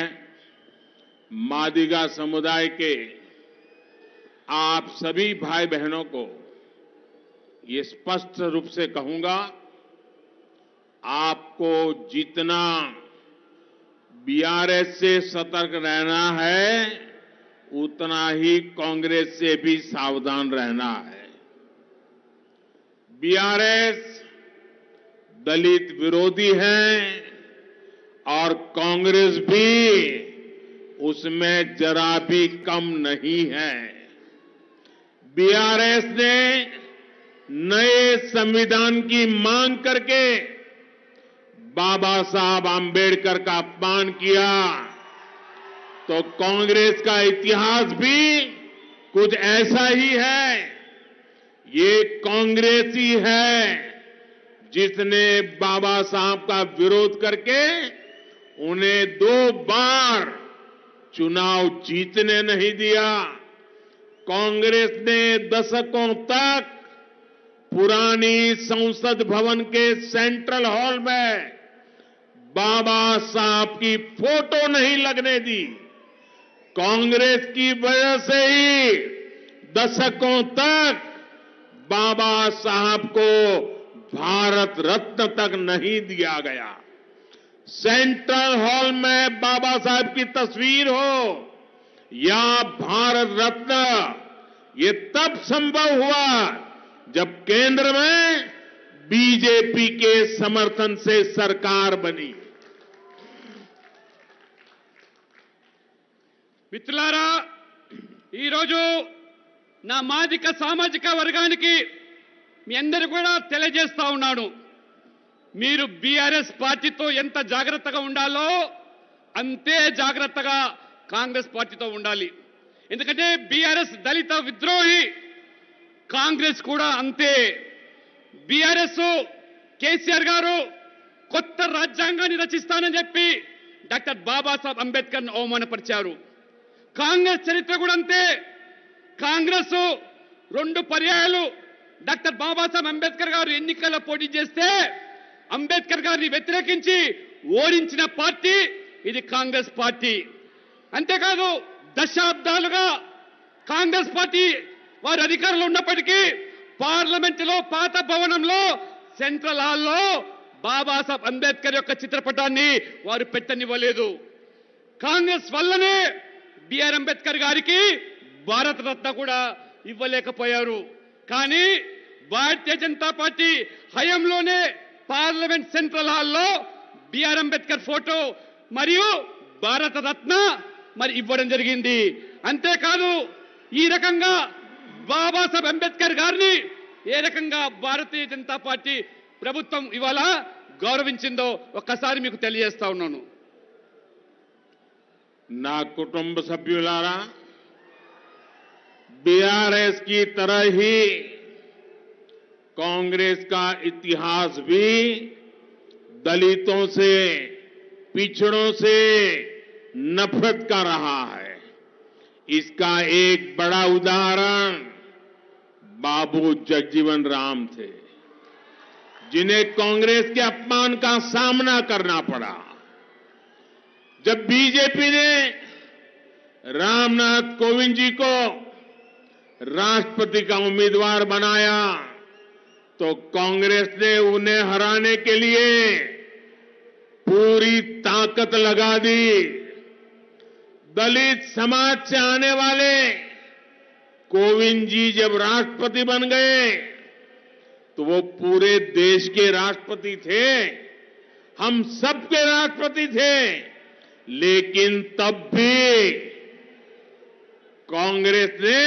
मादिगा समुदाय के आप सभी भाई बहनों को ये स्पष्ट रूप से कहूंगा, आपको जितना बीआरएस से सतर्क रहना है उतना ही कांग्रेस से भी सावधान रहना है। बीआरएस दलित विरोधी है, और कांग्रेस भी उसमें जरा भी कम नहीं है। बीआरएस ने नए संविधान की मांग करके बाबा साहब आंबेडकर का अपमान किया, तो कांग्रेस का इतिहास भी कुछ ऐसा ही है। ये कांग्रेस ही है जिसने बाबा साहब का विरोध करके उन्हें 2 बार चुनाव जीतने नहीं दिया। कांग्रेस ने दशकों तक पुरानी संसद भवन के सेंट्रल हॉल में बाबा साहब की फोटो नहीं लगने दी। कांग्रेस की वजह से ही दशकों तक बाबा साहब को भारत रत्न तक नहीं दिया गया। सेंट्रल हॉल में बाबा साहब की तस्वीर हो या भारत रत्न, ये तब संभव हुआ जब केंद्र में बीजेपी के समर्थन से सरकार बनी। మిత్రులారా, ఈరోజు నా మాదిక సామాజిక వర్గానికి మీ అందరూ కూడా తెలియజేస్తా ఉన్నాను, మీరు బీఆర్ఎస్ పార్టీతో ఎంత జాగ్రత్తగా ఉండాలో అంతే జాగ్రత్తగా కాంగ్రెస్ పార్టీతో ఉండాలి. ఎందుకంటే బీఆర్ఎస్ దళిత విద్రోహి, కాంగ్రెస్ కూడా అంతే. బీఆర్ఎస్ కేసీఆర్ గారు కొత్త రాజ్యాంగాన్ని రచిస్తానని చెప్పి డాక్టర్ బాబాసాహెబ్ అంబేద్కర్ను అవమానపరిచారు. కాంగ్రెస్ చరిత్ర కూడా అంతే. కాంగ్రెస్ 2 పర్యాయాలు డాక్టర్ బాబాసాహెబ్ అంబేద్కర్ గారు ఎన్నికల్లో పోటీ చేస్తే అంబేద్కర్ గారిని వ్యతిరేకించి ఓడించిన పార్టీ ఇది కాంగ్రెస్ పార్టీ. అంతేకాదు దశాబ్దాలుగా కాంగ్రెస్ పార్టీ వారు అధికారంలో ఉన్నప్పటికీ పార్లమెంటులో పాత భవనంలో సెంట్రల్ హాల్లో బాబాసాహెబ్ అంబేద్కర్ యొక్క చిత్రపటాన్ని వారు పెట్టనివ్వలేదు. కాంగ్రెస్ వల్లనే బిఆర్ అంబేద్కర్ గారికి భారత రత్న కూడా ఇవ్వలేకపోయారు. కానీ భారతీయ జనతా పార్టీ హయాంలోనే పార్లమెంట్ సెంట్రల్ హాల్లో బిఆర్ అంబేద్కర్ ఫోటో మరియు భారత రత్న మరి ఇవ్వడం జరిగింది. అంతేకాదు ఈ రకంగా బాబాసాహెబ్ అంబేద్కర్ గారిని ఏ రకంగా భారతీయ జనతా పార్టీ ప్రభుత్వం ఇవాళ గౌరవించిందో ఒక్కసారి మీకు తెలియజేస్తా ఉన్నాను. ना कुटुंब सभ्युलारा, बीआरएस की तरह ही कांग्रेस का इतिहास भी दलितों से, पिछड़ों से नफरत का रहा है. इसका एक बड़ा उदाहरण बाबू जगजीवन राम थे, जिन्हें कांग्रेस के अपमान का सामना करना पड़ा. जब बीजेपी ने रामनाथ कोविंद जी को राष्ट्रपति का उम्मीदवार बनाया तो कांग्रेस ने उन्हें हराने के लिए पूरी ताकत लगा दी. दलित समाज से आने वाले कोविंद जी जब राष्ट्रपति बन गए तो वो पूरे देश के राष्ट्रपति थे, हम सबके राष्ट्रपति थे. लेकिन तब भी कांग्रेस ने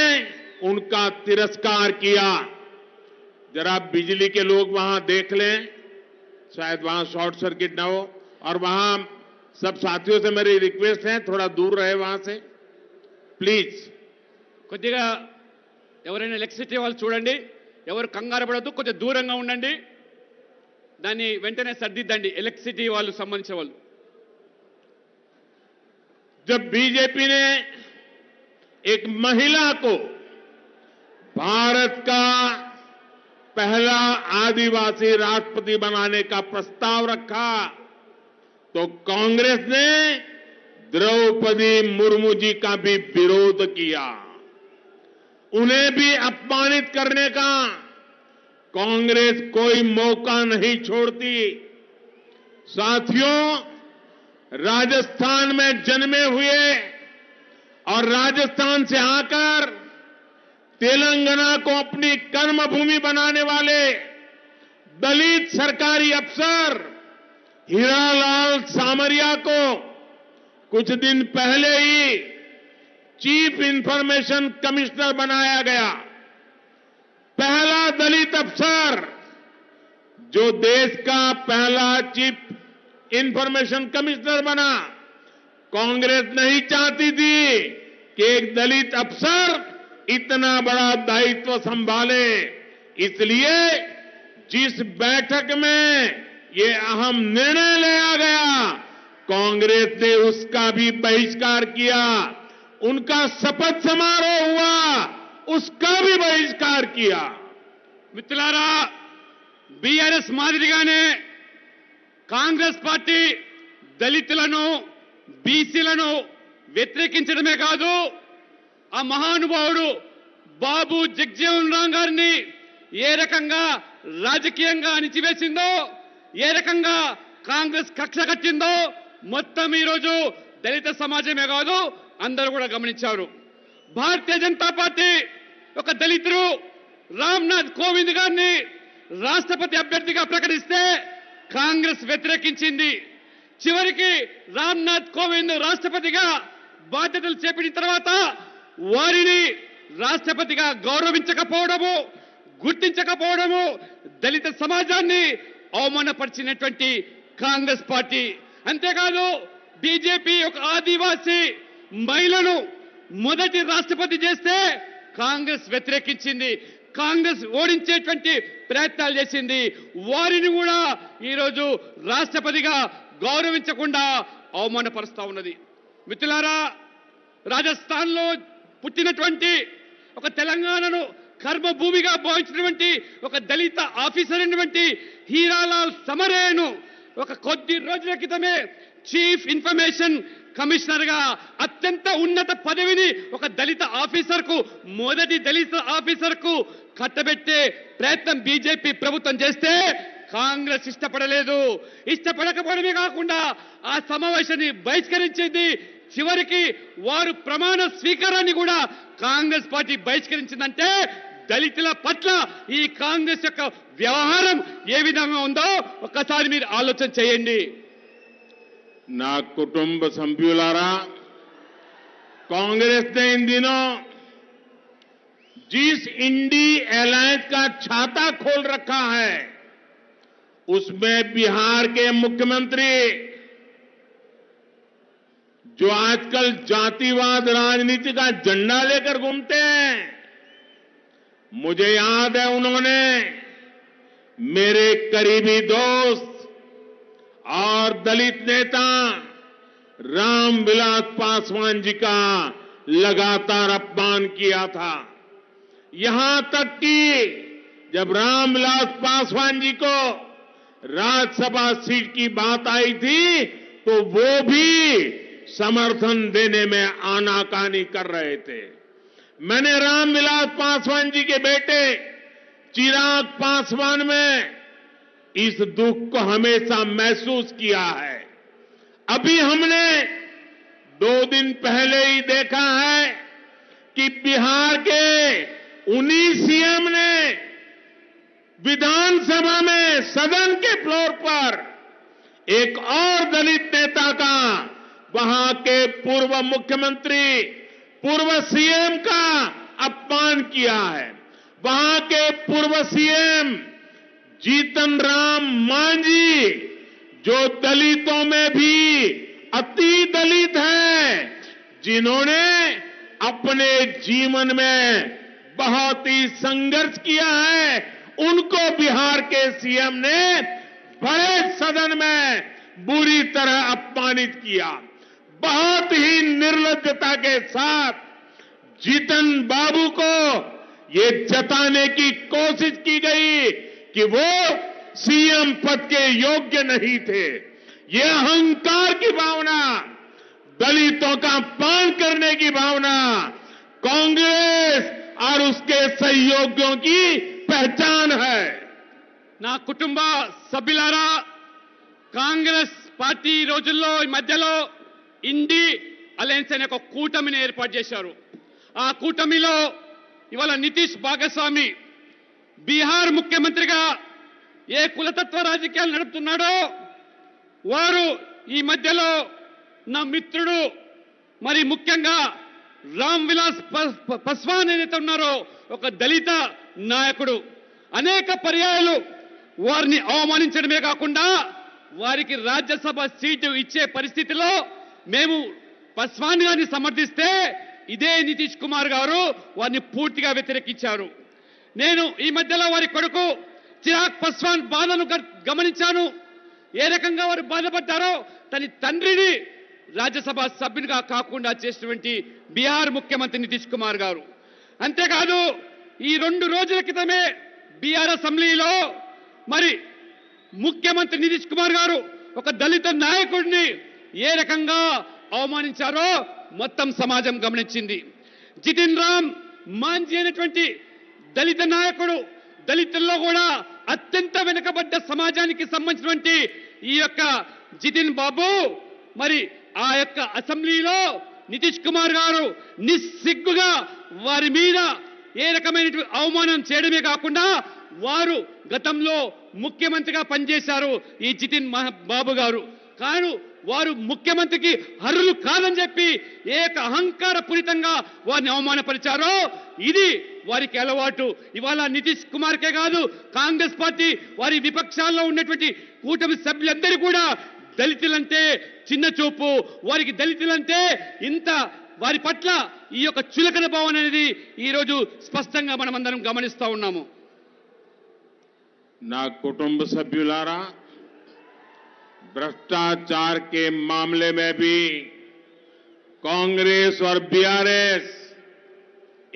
उनका तिरस्कार किया. जरा बिजली के लोग वहां देख लें, शायद वहां शॉर्ट सर्किट ना हो. और वहां सब साथियों से मेरी रिक्वेस्ट है, थोड़ा दूर रहे वहां से ప్లీజ్. కొద్దిగా ఎవరైనా ఎలక్ట్రిసిటీ వాళ్ళు చూడండి, ఎవరు కంగారు పడద్దు, కొంచెం దూరంగా ఉండండి, దాన్ని వెంటనే సర్దిద్దండి ఎలక్ట్రిసిటీ వాళ్ళు సంబంధించిన వాళ్ళు. जब बीजेपी ने एक महिला को भारत का पहला आदिवासी राष्ट्रपति बनाने का प्रस्ताव रखा तो कांग्रेस ने द्रौपदी मुर्मू जी का भी विरोध किया. उन्हें भी अपमानित करने का कांग्रेस कोई मौका नहीं छोड़ती. साथियों, राजस्थान में जन्मे हुए और राजस्थान से आकर तेलंगाना को अपनी कर्मभूमि बनाने वाले दलित सरकारी अफसर हीरालाल सामरिया को कुछ दिन पहले ही चीफ इंफॉर्मेशन कमिश्नर बनाया गया। पहला दलित अफसर जो देश का पहला चीफ इंफॉर्मेशन कमिश्नर बना। कांग्रेस नहीं चाहती थी कि एक दलित अफसर इतना बड़ा दायित्व संभाले, इसलिए जिस बैठक में ये अहम निर्णय लिया गया, कांग्रेस ने उसका भी बहिष्कार किया। उनका शपथ समारोह हुआ, उसका भी बहिष्कार किया। మిత్రులారా, బీఆర్ఎస్ మాదిరిగానే కాంగ్రెస్ పార్టీ దళితులను బీసీలను వ్యతిరేకించడమే కాదు, ఆ మహానుభావుడు బాబు జగజీవన్ రామ్ గారిని ఏ రకంగా రాజకీయంగా అణిచివేసిందో, ఏ రకంగా కాంగ్రెస్ కక్ష కట్టిందో మొత్తం ఈరోజు దళిత సమాజమే కాదు అందరూ కూడా గమనించారు. భారతీయ జనతా పార్టీ ఒక దళితుడు రామ్నాథ్ కోవింద్ గారిని రాష్ట్రపతి అభ్యర్థిగా ప్రకటిస్తే కాంగ్రెస్ వ్యతిరేకించింది. చివరికి రామ్నాథ్ కోవింద్ రాష్ట్రపతిగా బాధ్యతలు చేపట్టిన తర్వాత వారిని రాష్ట్రపతిగా గౌరవించకపోవడము, గుర్తించకపోవడము దళిత సమాజాన్ని అవమానపరిచినటువంటి కాంగ్రెస్ పార్టీ. అంతేకాదు బీజేపీ ఒక ఆదివాసీ మహిళను మొదటి రాష్ట్రపతి చేస్తే కాంగ్రెస్ వ్యతిరేకించింది. కాంగ్రెస్ ఓడించేటువంటి ప్రయత్నాలు చేసింది. వారిని కూడా ఈరోజు రాష్ట్రపతిగా గౌరవించకుండా అవమానపరుస్తా ఉన్నది. మిత్రులారా, రాజస్థాన్లో పుట్టినటువంటి ఒక తెలంగాణను కర్మభూమిగా భావించినటువంటి ఒక దళిత ఆఫీసర్ అయినటువంటి హీరాలాల్ సమరేను ఒక కొద్ది రోజుల క్రితమే చీఫ్ ఇన్ఫర్మేషన్ కమిషనర్ గా అత్యంత ఉన్నత పదవిని ఒక దళిత ఆఫీసర్ కు, మొదటి దళిత ఆఫీసర్ కు కట్టబెట్టే ప్రయత్నం బీజేపీ ప్రభుత్వం చేస్తే కాంగ్రెస్ ఇష్టపడలేదు. ఇష్టపడకపోవడమే కాకుండా ఆ సమావేశాన్ని బహిష్కరించింది. చివరికి వారు ప్రమాణ స్వీకారాన్ని కూడా కాంగ్రెస్ పార్టీ బహిష్కరించిందంటే దళితుల పట్ల ఈ కాంగ్రెస్ యొక్క వ్యవహారం ఏ విధంగా ఉందో ఒక్కసారి మీరు ఆలోచన చేయండి. ना कुटुंब संभ्युलारा, कांग्रेस ने इन दिनों जिस इंडी अलायंस का छाता खोल रखा है, उसमें बिहार के मुख्यमंत्री जो आजकल जातिवाद राजनीति का झंडा लेकर घूमते हैं, मुझे याद है उन्होंने मेरे करीबी दोस्त और दलित नेता रामविलास पासवान जी का लगातार अपमान किया था। यहां तक कि जब रामविलास पासवान जी को राज्यसभा सीट की बात आई थी तो वो भी समर्थन देने में आनाकानी कर रहे थे। मैंने रामविलास पासवान जी के बेटे चिराग पासवान में इस दुख को हमेशा महसूस किया है। अभी हमने 2 दिन पहले ही देखा है कि बिहार के 19 सीएम ने विधानसभा में सदन के फ्लोर पर एक और दलित नेता का, वहां के पूर्व मुख्यमंत्री, पूर्व सीएम का अपमान किया है। वहां के पूर्व सीएम जीतन राम मांझी, जो दलितों में भी अति दलित हैं, जिन्होंने अपने जीवन में बहुत ही संघर्ष किया है, उनको बिहार के सीएम ने बड़े सदन में बुरी तरह अपमानित किया। बहुत ही निर्लज्जता के साथ जीतन बाबू को ये जताने की कोशिश की गई कि वो सीएम पद के योग्य नहीं थे। ये अहंकार की भावना, दलितों का अपमान करने की भावना कांग्रेस और उसके सहयोगियों की पहचान है। నా కుటుంబ సభ్యులారా, కాంగ్రెస్ పార్టీ రోజుల్లో ఈ మధ్యలో ఇండి అలయన్స్ అనే ఒక కూటమిని ఏర్పాటు చేశారు. ఆ కూటమిలో ఇవాళ నితీష్ భాగస్వామి బీహార్ ముఖ్యమంత్రిగా ఏ కులతత్వ రాజకీయాలు నడుపుతున్నాడో వారు ఈ మధ్యలో నా మిత్రుడు మరి ముఖ్యంగా రామ్ విలాస్ పాస్వాన్ ఏదైతే ఉన్నారో ఒక దళిత నాయకుడు అనేక పర్యాయాలు వారిని అవమానించడమే కాకుండా వారికి రాజ్యసభ సీటు ఇచ్చే పరిస్థితిలో మేము పాస్వాన్ గారిని సమర్థిస్తే ఇదే నితీష్ కుమార్ గారు వారిని పూర్తిగా వ్యతిరేకించారు. నేను ఈ మధ్యలో వారి కొడుకు చిరాగ్ పాస్వాన్ బాధను గమనించాను. ఏ రకంగా వారు బాధపడ్డారో తన తండ్రిని రాజ్యసభ సభ్యునిగా కాకుండా చేసినటువంటి బీహార్ ముఖ్యమంత్రి నితీష్ కుమార్ గారు. అంతేకాదు ఈ 2 రోజుల క్రితమే బీహార్ అసెంబ్లీలో మరి ముఖ్యమంత్రి నితీష్ కుమార్ గారు ఒక దళిత నాయకుడిని ఏ రకంగా అవమానించారో మొత్తం సమాజం గమనించింది. జితిన్ రామ్ మాంఝీ అనేటువంటి దళిత నాయకుడు, దళితుల్లో కూడా అత్యంత వెనుకబడ్డ సమాజానికి సంబంధించినటువంటి ఈ యొక్క జితిన్ బాబు మరి ఆ యొక్క అసెంబ్లీలో నితీష్ కుమార్ గారు నిస్సిగ్గుగా వారి మీద ఏ రకమైనటువంటి అవమానం చేయడమే కాకుండా వారు గతంలో ముఖ్యమంత్రిగా పనిచేశారు ఈ జితిన్ బాబు గారు. కాను వారు ముఖ్యమంత్రికి అర్హులు కాదని చెప్పి ఏక అహంకారపూరితంగా వారిని అవమానపరిచారో ఇది వారికి అలవాటు. ఇవాళ నితీష్ కుమార్కే కాదు, కాంగ్రెస్ పార్టీ వారి విపక్షాల్లో ఉన్నటువంటి కూటమి సభ్యులందరూ కూడా దళితులంటే చిన్న చూపు, వారికి దళితులంటే ఇంత వారి పట్ల ఈ యొక్క చులకన భావన అనేది ఈ రోజు స్పష్టంగా మనమందరం గమనిస్తా ఉన్నాము. నా కుటుంబ సభ్యులారా, भ्रष्टाचार के मामले में भी कांग्रेस और बीआरएस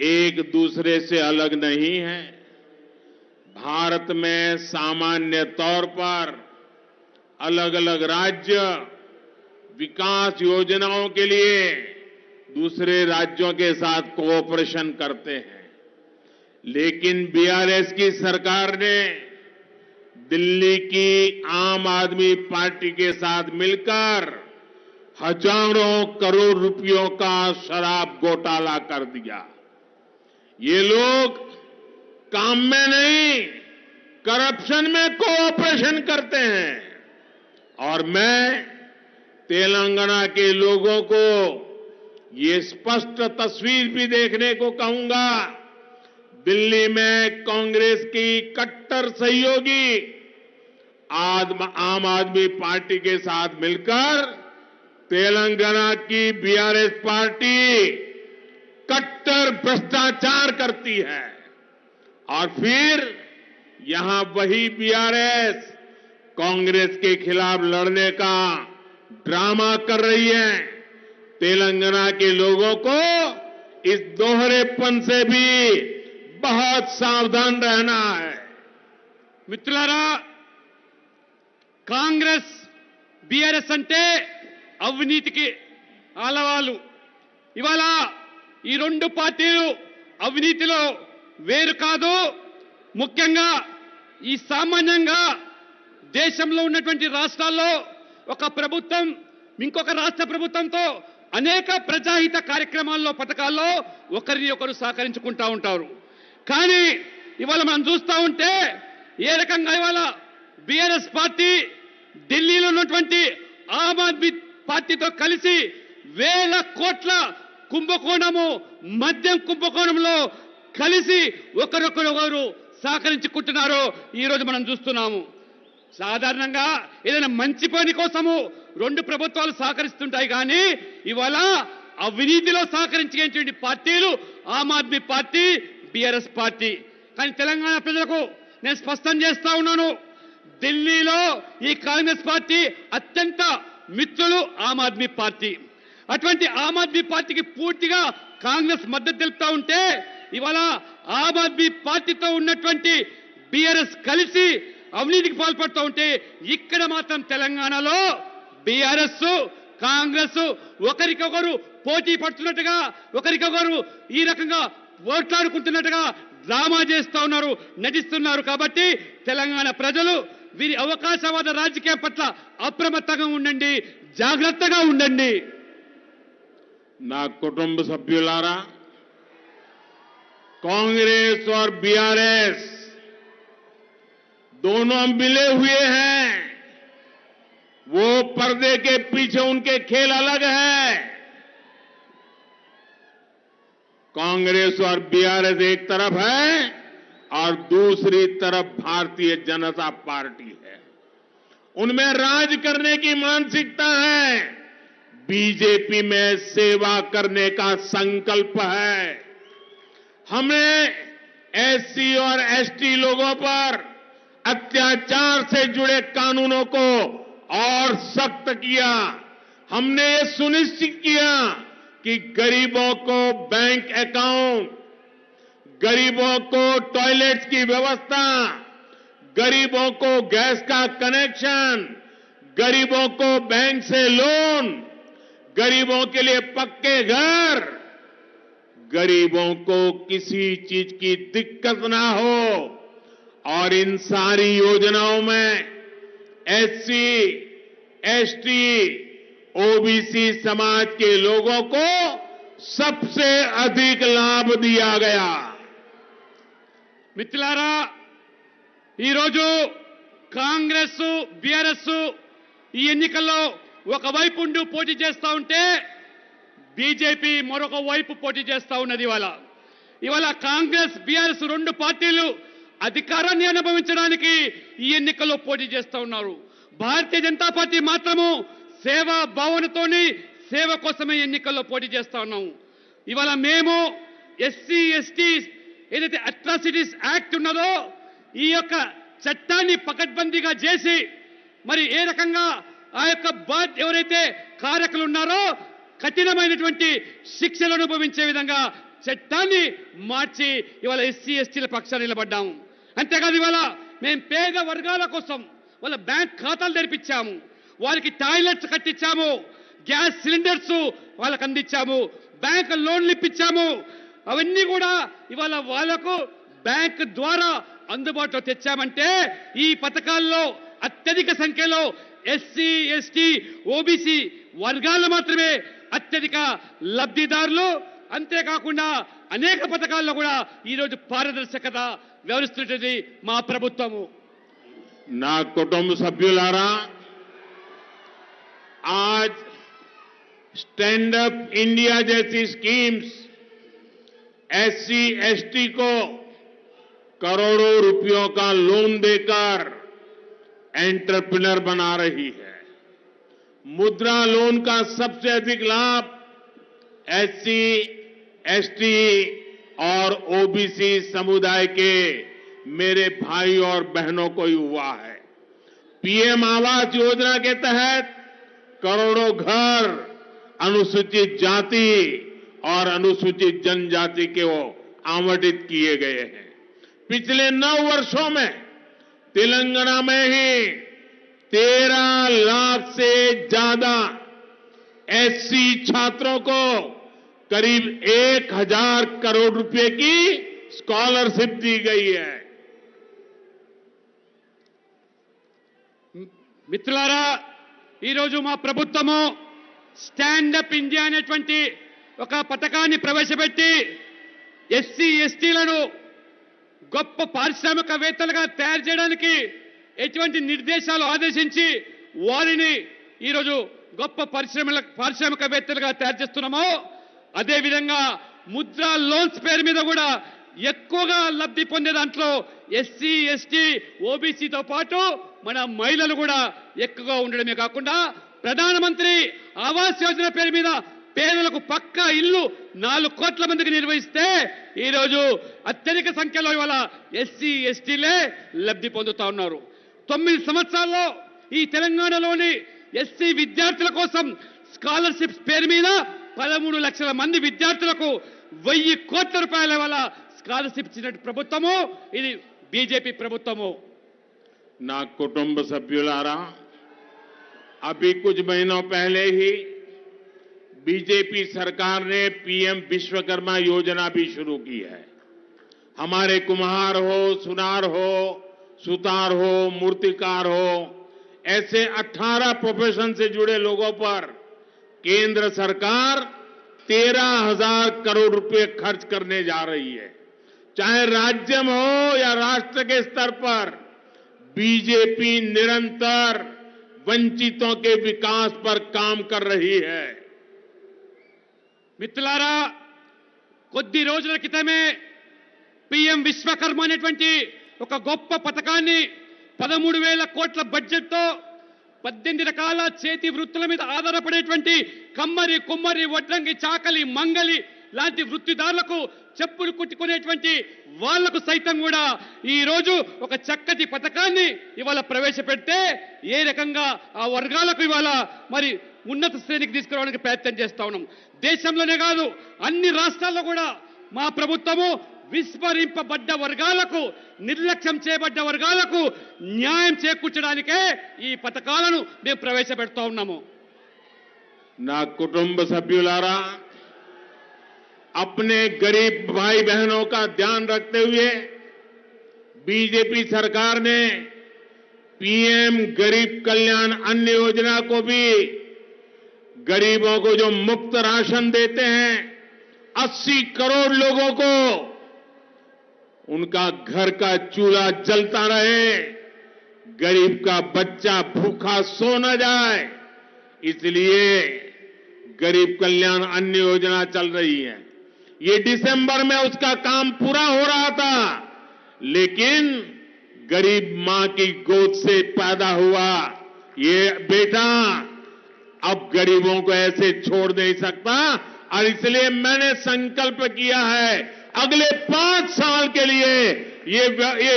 एक दूसरे से अलग नहीं है. भारत में सामान्य तौर पर अलग अलग राज्य विकास योजनाओं के लिए दूसरे राज्यों के साथ कोऑपरेशन करते हैं, लेकिन बीआरएस की सरकार ने दिल्ली की आम आदमी पार्टी के साथ मिलकर हजारों करोड़ रुपयों का शराब घोटाला कर दिया. ये लोग काम में नहीं, करप्शन में कोऑपरेशन करते हैं. और मैं तेलंगाना के लोगों को ये स्पष्ट तस्वीर भी देखने को कहूंगा. दिल्ली में कांग्रेस की कट्टर सहयोगी आम आदमी पार्टी के साथ मिलकर तेलंगाना की बीआरएस पार्टी कट्टर भ्रष्टाचार करती है और फिर यहां वही बीआरएस कांग्रेस के खिलाफ लड़ने का ड्रामा कर रही है. तेलंगाना के लोगों को इस दोहरेपन से भी बहुत सावधान रहना है. మిత్రులారా, కాంగ్రెస్ బీఆర్ఎస్ అంటే అవినీతికి ఆలవాలు. ఇవాళ ఈ 2 పార్టీలు అవినీతిలో వేరు కాదు. ముఖ్యంగా ఈ సామాన్యంగా దేశంలో ఉన్నటువంటి రాష్ట్రాల్లో ఒక ప్రభుత్వం ఇంకొక రాష్ట్ర ప్రభుత్వంతో అనేక ప్రజాహిత కార్యక్రమాల్లో పథకాల్లో ఒకరిని ఒకరు సహకరించుకుంటా ఉంటారు. కానీ ఇవాళ మనం చూస్తూ ఉంటే ఏ రకంగా ఇవాళ బీఆర్ఎస్ పార్టీ ఢిల్లీలో ఉన్నటువంటి ఆమ్ ఆద్మీ పార్టీతో కలిసి వేల కోట్ల కుంభకోణము, మద్యం కుంభకోణంలో కలిసి ఒకరొకరు సహకరించుకుంటున్నారో ఈ రోజు మనం చూస్తున్నాము. సాధారణంగా ఏదైనా మంచి పని కోసము 2 ప్రభుత్వాలు సహకరిస్తుంటాయి, కానీ ఇవాళ అవినీతిలో సహకరించేటువంటి పార్టీలు Aam Aadmi party, BRS party. కానీ తెలంగాణ ప్రజలకు నేను స్పష్టం చేస్తా ఉన్నాను, ఢిల్లీలో ఈ కాంగ్రెస్ పార్టీ అత్యంత మిత్రులు ఆమ్ ఆద్మీ పార్టీ. అటువంటి ఆమ్ ఆద్మీ పార్టీకి పూర్తిగా కాంగ్రెస్ మద్దతు తెలుపుతా ఉంటే ఇవాళ ఆమ్ ఆద్మీ పార్టీతో ఉన్నటువంటి బీఆర్ఎస్ కలిసి అవినీతికి పాల్పడుతూ ఉంటే ఇక్కడ మాత్రం తెలంగాణలో బీఆర్ఎస్ కాంగ్రెస్ ఒకరికొకరు పోటీ పడుతున్నట్టుగా, ఒకరికొకరు ఈ రకంగా ఓట్లాడుకుంటున్నట్టుగా డ్రామా చేస్తూ ఉన్నారు, నటిస్తున్నారు. కాబట్టి తెలంగాణ ప్రజలు వీరి అవకాశవాద రాజకీయం పట్ల అప్రమత్తంగా ఉండండి, జాగ్రత్తగా ఉండండి. నా కుటుంబ సభ్యులారా, कांग्रेस और बीआरएस दोनों मिले हुए हैं वो पर्दे के पीछे उनके खेल अलग है। कांग्रेस और बीआरएस एक तरफ है और दूसरी तरफ भारतीय जनता पार्टी है। उनमें राज करने की मानसिकता है, बीजेपी में सेवा करने का संकल्प है। हमने एससी और एसटी लोगों पर अत्याचार से जुड़े कानूनों को और सख्त किया। हमने ये सुनिश्चित किया कि गरीबों को बैंक अकाउंट, गरीबों को टॉयलेट्स की व्यवस्था, गरीबों को गैस का कनेक्शन, गरीबों को बैंक से लोन, गरीबों के लिए पक्के घर, गरीबों को किसी चीज की दिक्कत ना हो। और इन सारी योजनाओं में एससी, एसटी, ओबीसी समाज के लोगों को सबसे अधिक लाभ दिया गया। మిత్రులారా, ఈరోజు కాంగ్రెస్ బీఆర్ఎస్ ఈ ఎన్నికల్లో ఒకవైపు ఉండి పోటీ చేస్తా ఉంటే బీజేపీ మరొక వైపు పోటీ చేస్తా ఉన్నది. ఇవాళ కాంగ్రెస్ బీఆర్ఎస్ రెండు పార్టీలు అధికారాన్ని అనుభవించడానికి ఈ ఎన్నికల్లో పోటీ చేస్తా ఉన్నారు. భారతీయ జనతా పార్టీ మాత్రము సేవా భావనతోని సేవ కోసమే ఎన్నికల్లో పోటీ చేస్తా ఉన్నాము. ఇవాళ మేము ఎస్సీ ఎస్టీ ఏదైతే అట్రాసిటీస్ యాక్ట్ ఉన్నదో ఈ యొక్క చట్టాన్ని పకడ్బందీగా చేసి మరి ఏ రకంగా ఆ యొక్క ఎవరైతే కారకులు ఉన్నారో కఠినమైనటువంటి శిక్షలు అనుభవించే విధంగా చట్టాన్ని మార్చి ఇవాళ ఎస్సీ ఎస్టీల పక్షాన నిలబడ్డాము. అంతేకాదు ఇవాళ మేము పేద వర్గాల కోసం వాళ్ళ బ్యాంక్ ఖాతాలు తెరిపించాము, వారికి టాయిలెట్స్ కట్టించాము, గ్యాస్ సిలిండర్స్ వాళ్ళకు అందించాము, బ్యాంక్ లోన్లు ఇప్పించాము. అవన్నీ కూడా ఇవాళ వాళ్లకు బ్యాంక్ ద్వారా అందుబాటులో తెచ్చామంటే ఈ పథకాల్లో అత్యధిక సంఖ్యలో ఎస్సీ, ఎస్టీ, ఓబీసీ వర్గాలు మాత్రమే అత్యధిక లబ్ధిదారులు. అంతేకాకుండా అనేక పథకాల్లో కూడా ఈరోజు పారదర్శకత వ్యవహరిస్తున్నది మా ప్రభుత్వము. నా కుటుంబ సభ్యులారా, आज स्टैंड अप इंडिया जैसी स्कीम्स एससी, एसटी को करोड़ों रुपयों का लोन देकर एंटरप्रेन्योर बना रही है। मुद्रा लोन का सबसे अधिक लाभ एससी, एसटी और ओबीसी समुदाय के मेरे भाई और बहनों को ही हुआ है। पीएम आवास योजना के तहत करोड़ों घर अनुसूचित जाति और अनुसूचित जनजाति के वो आवंटित किए गए हैं। पिछले 9 वर्षों में तेलंगाना में ही 13 लाख से ज्यादा एससी छात्रों को करीब 1000 करोड़ रुपए की स्कॉलरशिप दी गई है। మిత్రులారా, ఈరోజు మా ప్రభుత్వము స్టాండప్ ఇండియా అనేటువంటి ఒక పథకాన్ని ప్రవేశపెట్టి ఎస్సీ, ఎస్టీలను గొప్ప పారిశ్రామికవేత్తలుగా తయారు చేయడానికి ఎటువంటి నిర్దేశాలు ఆదేశించి వారిని ఈరోజు గొప్ప పారిశ్రామికవేత్తలుగా తయారు చేస్తున్నామో అదేవిధంగా ముద్రా లోన్స్ పేరు మీద కూడా ఎక్కువగా లబ్ధి పొందే దాంట్లో ఎస్సీ, ఎస్టీ, ఓబీసీతో పాటు మన మహిళలు కూడా ఎక్కువగా ఉండడమే కాకుండా ప్రధానమంత్రి ఆవాస్ యోజన పేరు మీద పేదలకు పక్కా ఇల్లు 4 కోట్ల మందికి నిర్వహిస్తే ఈరోజు అత్యధిక సంఖ్యలో ఇవాళ ఎస్సీ, ఎస్టీలే లబ్ధి పొందుతా ఉన్నారు. 9 సంవత్సరాల్లో ఈ తెలంగాణలోని ఎస్సీ విద్యార్థుల కోసం స్కాలర్షిప్స్ పేరు మీద 13 లక్షల మంది విద్యార్థులకు 1000 కోట్ల రూపాయల వల్ల స్కాలర్షిప్ ఇచ్చిన ప్రభుత్వము ఇది బీజేపీ ప్రభుత్వము. ना कुटुंब सभ्युलारा, अभी कुछ महीनों पहले ही बीजेपी सरकार ने पीएम विश्वकर्मा योजना भी शुरू की है। हमारे कुम्हार हो, सुनार हो, सुतार हो, मूर्तिकार हो, ऐसे 18 प्रोफेशन से जुड़े लोगों पर केंद्र सरकार 13,000 करोड़ रुपए खर्च करने जा रही है। चाहे राज्य में हो या राष्ट्र के स्तर पर बीजेपी निरंतर वंचितों के विकास पर काम कर रही है। మిత్రులారా, కొద్ది రోజుల క్రితమే పిఎం విశ్వకర్మ అనేటువంటి ఒక గొప్ప పథకాన్ని 13,000 కోట్ల బడ్జెట్తో 18 రకాల చేతి వృత్తుల మీద ఆధారపడేటువంటి కమ్మరి, కుమ్మరి, వడ్రంగి, చాకలి, మంగలి లాంటి వృత్తిదారులకు చెప్పులు కుట్టుకునేటువంటి వాళ్లకు సైతం కూడా ఈ రోజు ఒక చక్కటి పథకాన్ని ఇవాళ ప్రవేశపెడితే ఏ రకంగా ఆ వర్గాలకు ఇవాళ మరి ఉన్నత శ్రేణికి తీసుకురావడానికి ప్రయత్నం చేస్తా ఉన్నాం. దేశంలోనే కాదు అన్ని రాష్ట్రాల్లో కూడా మా ప్రభుత్వము విస్మరింపబడ్డ వర్గాలకు, నిర్లక్ష్యం చేయబడ్డ వర్గాలకు న్యాయం చేకూర్చడానికే ఈ పథకాలను మేము ప్రవేశపెడతా ఉన్నాము. నా కుటుంబ సభ్యులారా, अपने गरीब भाई बहनों का ध्यान रखते हुए बीजेपी सरकार ने पीएम गरीब कल्याण अन्न योजना को भी गरीबों को जो मुफ्त राशन देते हैं 80 करोड़ लोगों को उनका घर का चूल्हा जलता रहे, गरीब का बच्चा भूखा सो न जाए, इसलिए गरीब कल्याण अन्न योजना चल रही है। ये दिसंबर में उसका काम पूरा हो रहा था, लेकिन गरीब मां की गोद से पैदा हुआ ये बेटा अब गरीबों को ऐसे छोड़ नहीं सकता, और इसलिए मैंने संकल्प किया है अगले 5 साल के लिए ये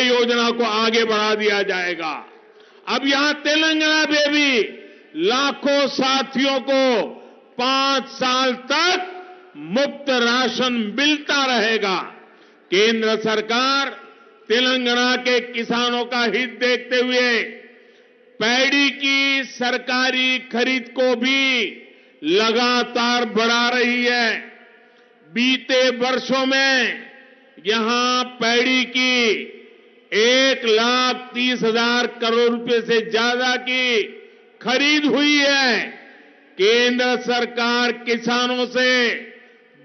योजना को आगे बढ़ा दिया जाएगा। अब यहां तेलंगाना में भी लाखों साथियों को 5 साल तक मुफ्त राशन मिलता रहेगा। केंद्र सरकार तेलंगाना के किसानों का हित देखते हुए पैडी की सरकारी खरीद को भी लगातार बढ़ा रही है। बीते वर्षों में यहां पैडी की 1,30,000 करोड़ रुपए से ज्यादा की खरीद हुई है। केंद्र सरकार किसानों से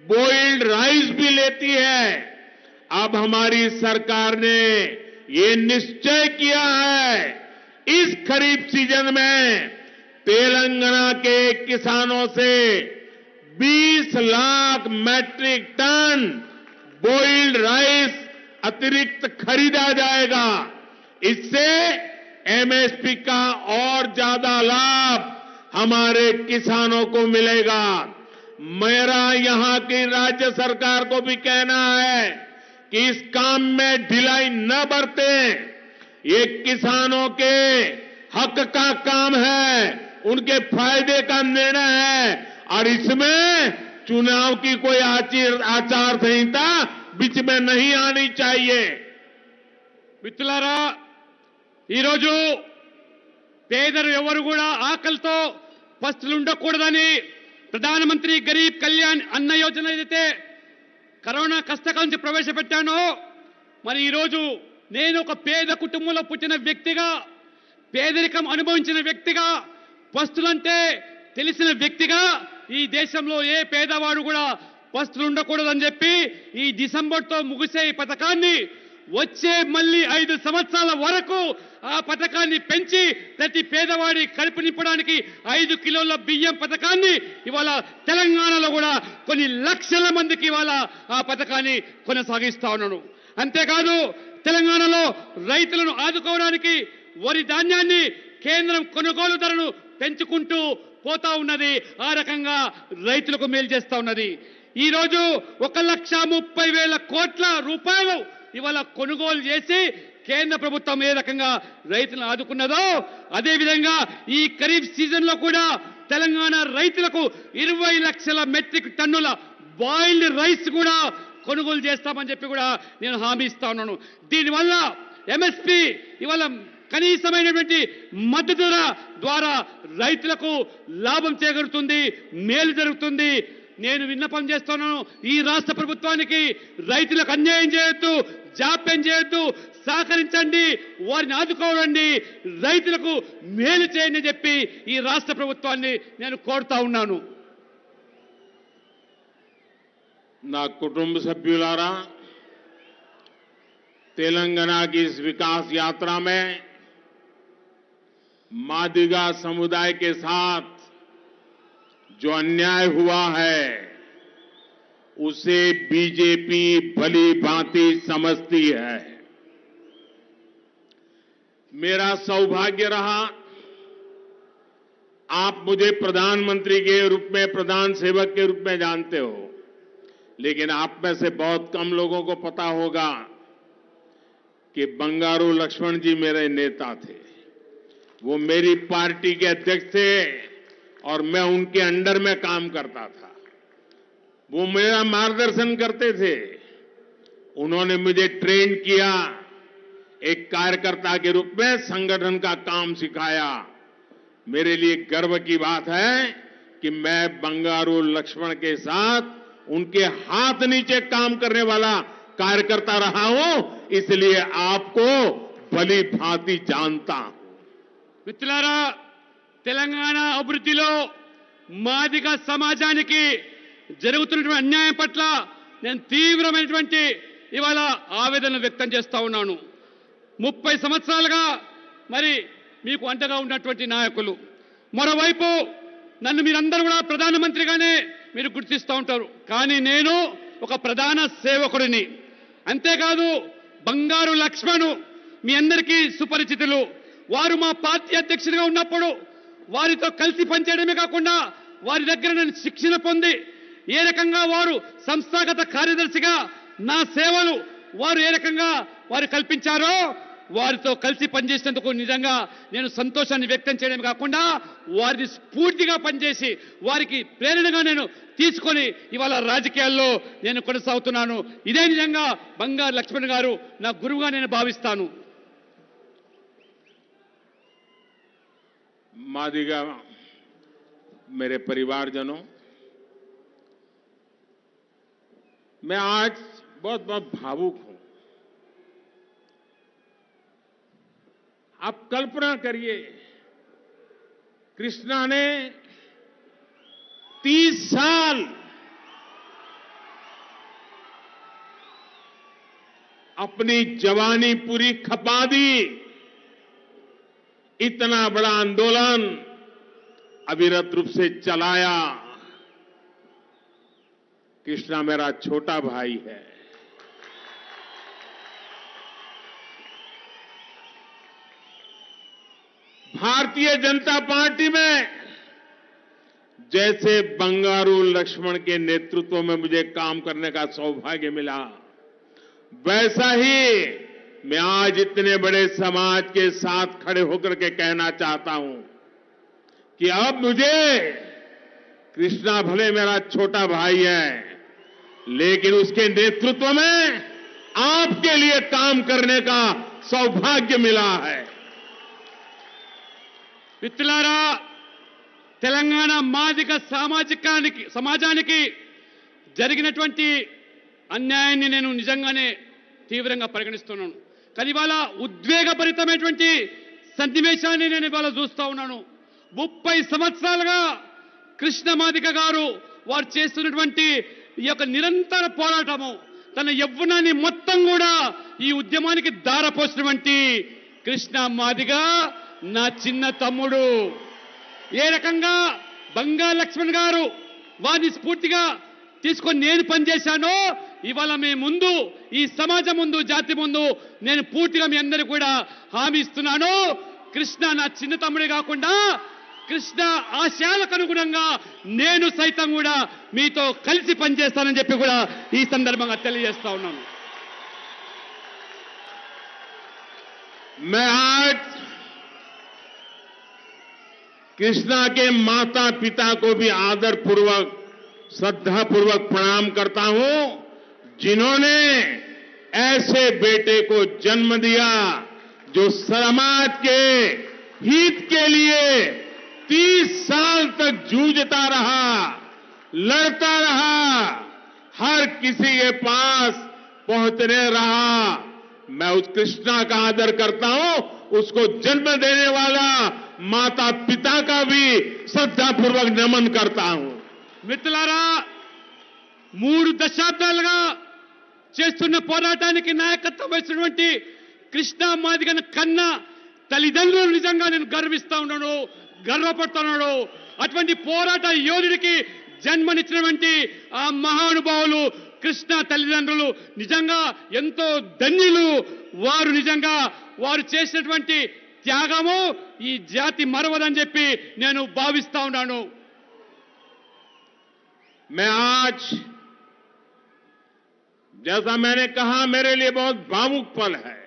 बॉइल्ड राइस भी लेती है। अब हमारी सरकार ने ये निश्चय किया है इस खरीफ सीजन में तेलंगाना के किसानों से 20 lakh metric tonne boiled rice अतिरिक्त खरीदा जाएगा। इससे एमएसपी का और ज्यादा लाभ हमारे किसानों को मिलेगा। मेरा यहां की राज्य सरकार को भी कहना है कि इस काम में ढिलाई न बरते। ये किसानों के हक का काम है, उनके फायदे का निर्णय है, और इसमें चुनाव की कोई आचार संहिता बीच में नहीं आनी चाहिए। మిత్రులారా, ఈరోజు పేదలు ఎవరు కూడా ఆకలితో పస్తులు ఉండకూడదని ప్రధానమంత్రి గరీబ్ కళ్యాణ్ అన్న యోజన ఏదైతే కరోనా కష్టకాలం నుంచి ప్రవేశపెట్టానో, మరి ఈరోజు నేను ఒక పేద కుటుంబంలో పుట్టిన వ్యక్తిగా, పేదరికం అనుభవించిన వ్యక్తిగా, పస్తులంటే తెలిసిన వ్యక్తిగా ఈ దేశంలో ఏ పేదవాడు కూడా పస్తులు ఉండకూడదని చెప్పి ఈ డిసెంబర్తో ముగిసే ఈ పథకాన్ని వచ్చే మళ్ళీ 5 సంవత్సరాల వరకు ఆ పథకాన్ని పెంచి ప్రతి పేదవాడి కడుపు నింపడానికి 5 కిలోల బియ్యం పథకాన్ని ఇవాళ తెలంగాణలో కూడా కొన్ని లక్షల మందికి ఇవాళ ఆ పథకాన్ని కొనసాగిస్తా ఉన్నాను. అంతేకాదు తెలంగాణలో రైతులను ఆదుకోవడానికి వరి ధాన్యాన్ని కేంద్రం కొనుగోలు ధరను పెంచుకుంటూ పోతా ఉన్నది. ఆ రకంగా రైతులకు మేలు చేస్తా ఉన్నది. ఈ రోజు 1,30,000 కోట్ల రూపాయలు ఇవాళ కొనుగోలు చేసి కేంద్ర ప్రభుత్వం ఏ రకంగా రైతులను ఆదుకున్నదో అదే విధంగా ఈ ఖరీఫ్ సీజన్ లో కూడా తెలంగాణ రైతులకు 20 లక్షల మెట్రిక్ టన్నుల బాయిల్డ్ రైస్ కూడా కొనుగోలు చేస్తామని చెప్పి కూడా నేను హామీ ఇస్తా ఉన్నాను. దీనివల్ల ఎంఎస్పీ ఇవాళ కనీసమైనటువంటి మద్దతు ధర ద్వారా రైతులకు లాభం చేకూరుతుంది, మేలు జరుగుతుంది. నేను విన్నపం చేస్తున్నాను, ఈ రాష్ట్ర ప్రభుత్వానికి రైతులకు అన్యాయం చేయొద్దు, జాప్యం చేయొద్దు, సహకరించండి, వారిని ఆదుకోవండి, రైతులకు మేలు చేయండి అని చెప్పి ఈ రాష్ట్ర ప్రభుత్వాన్ని నేను కోరుతా ఉన్నాను. నా కుటుంబ సభ్యులారా, तेलंगाना की इस विकास यात्रा में मादिगा समुदाय के साथ जो अन्याय हुआ है उसे बीजेपी भली भांति समझती है। मेरा सौभाग्य रहा, आप मुझे प्रधानमंत्री के रूप में, प्रधान सेवक के रूप में जानते हो, लेकिन आप में से बहुत कम लोगों को पता होगा कि बंगारू लक्ष्मण जी मेरे नेता थे। वो मेरी पार्टी के अध्यक्ष थे और मैं उनके अंडर में काम करता था। वो मेरा मार्गदर्शन करते थे। उन्होंने मुझे ट्रेन किया, एक कार्यकर्ता के रूप में संगठन का काम सिखाया। मेरे लिए गर्व की बात है कि मैं बंगारू लक्ष्मण के साथ उनके हाथ नीचे काम करने वाला कार्यकर्ता रहा हूं, इसलिए आपको भली भांति जानता हूं। మిత్రులారా, తెలంగాణ అభివృద్ధిలో మాదిగ సమాజానికి జరుగుతున్నటువంటి అన్యాయం పట్ల నేను తీవ్రమైనటువంటి ఇవాళ ఆవేదన వ్యక్తం చేస్తా ఉన్నాను. 30 సంవత్సరాలుగా మరి మీకు అంటగా ఉన్నటువంటి నాయకులు, మరోవైపు నన్ను మీరందరూ కూడా ప్రధానమంత్రిగానే మీరు గుర్తిస్తూ ఉంటారు. కానీ నేను ఒక ప్రధాన సేవకుడిని. అంతేకాదు బంగారు లక్ష్మణు మీ అందరికీ సుపరిచితులు. వారు మా పార్టీ అధ్యక్షుడిగా ఉన్నప్పుడు వారితో కలిసి పనిచేయడమే కాకుండా వారి దగ్గర నేను శిక్షణ పొంది ఏ రకంగా వారు సంస్థాగత కార్యదర్శిగా నా సేవలు వారు ఏ రకంగా వారు కల్పించారో వారితో కలిసి పనిచేసినందుకు నిజంగా నేను సంతోషాన్ని వ్యక్తం చేయడమే కాకుండా వారిని స్ఫూర్తిగా పనిచేసి వారికి ప్రేరణగా నేను తీసుకొని ఇవాళ రాజకీయాల్లో నేను కొనసాగుతున్నాను. ఇదే నిజంగా బంగారు లక్ష్మణ్ గారు నా గురువుగా నేను భావిస్తాను. मादिगा मेरे परिवारजनों, मैं आज बहुत बहुत भावुक हूं। आप कल्पना करिए, कृष्णा ने 30 साल अपनी जवानी पूरी खपा दी। इतना बड़ा आंदोलन अविरत रूप से चलाया। कृष्णा मेरा छोटा भाई है। भारतीय जनता पार्टी में जैसे बंगारू लक्ष्मण के नेतृत्व में मुझे काम करने का सौभाग्य मिला, वैसा ही मैं आज इतने बड़े समाज के साथ खड़े होकर के कहना चाहता हूं कि अब मुझे, कृष्णा भले मेरा छोटा भाई है, लेकिन उसके नेतृत्व में आपके लिए काम करने का सौभाग्य मिला है। మిత్రులారా, తెలంగాణ మాదిగ సమాజానికి జరిగినటువంటి అన్యాయాన్ని నేను నిజంగానే తీవ్రంగా పరిగణిస్తున్నాను. కానీ ఇవాళ ఉద్వేగభరితమైనటువంటి సన్నివేశాన్ని నేను ఇవాళ చూస్తా ఉన్నాను. 30 సంవత్సరాలుగా కృష్ణ మాదిగ గారు వారు చేస్తున్నటువంటి ఈ యొక్క నిరంతర పోరాటము, తన యవ్వనాన్ని మొత్తం కూడా ఈ ఉద్యమానికి దారపోసినటువంటి కృష్ణ మాదిగ నా చిన్న తమ్ముడు. ఏ రకంగా బంగారు లక్ష్మణ్ గారు వారిని స్ఫూర్తిగా తీసుకొని నేను పనిచేశానో, ఇవాళ మీ ముందు, ఈ సమాజం ముందు, జాతి ముందు నేను పూర్తిగా మీ అందరికీ కూడా హామీ ఇస్తున్నాను. కృష్ణ నా చిన్న తమ్ముడే కాకుండా కృష్ణ ఆశయాలకు అనుగుణంగా నేను సైతం కూడా మీతో కలిసి పనిచేస్తానని చెప్పి కూడా ఈ సందర్భంగా తెలియజేస్తా ఉన్నాను. मैं आज कृष्णा के माता पिता को भी आदर पूर्वक, श्रद्धा पूर्वक प्रणाम करता हूं, जिन्होंने ऐसे बेटे को जन्म दिया जो समाज के हित के लिए 30 साल तक जूझता रहा, लड़ता रहा, हर किसी के पास पहुंचने रहा। मैं उस कृष्णा का आदर करता हूं, उसको जन्म देने वाला माता पिता का भी श्रद्धापूर्वक नमन करता हूं। మిత్రులారా, 3 దశాబ్దాలుగా చేస్తున్న పోరాటానికి నాయకత్వం వహిస్తున్నటువంటి కృష్ణ మాదిగను కన్న తల్లిదండ్రులు నిజంగా నేను గర్విస్తా ఉన్నాను, గర్వపడుతున్నాడు. అటువంటి పోరాట యోధుడికి జన్మనిచ్చినటువంటి ఆ మహానుభావులు కృష్ణ తల్లిదండ్రులు నిజంగా ఎంతో ధన్యులు. వారు నిజంగా వారు చేసినటువంటి త్యాగము ఈ జాతి మరవదని చెప్పి నేను భావిస్తా ఉన్నాను. मैं आज, जैसा मैंने कहा, मेरे लिए बहुत भावुक पल है.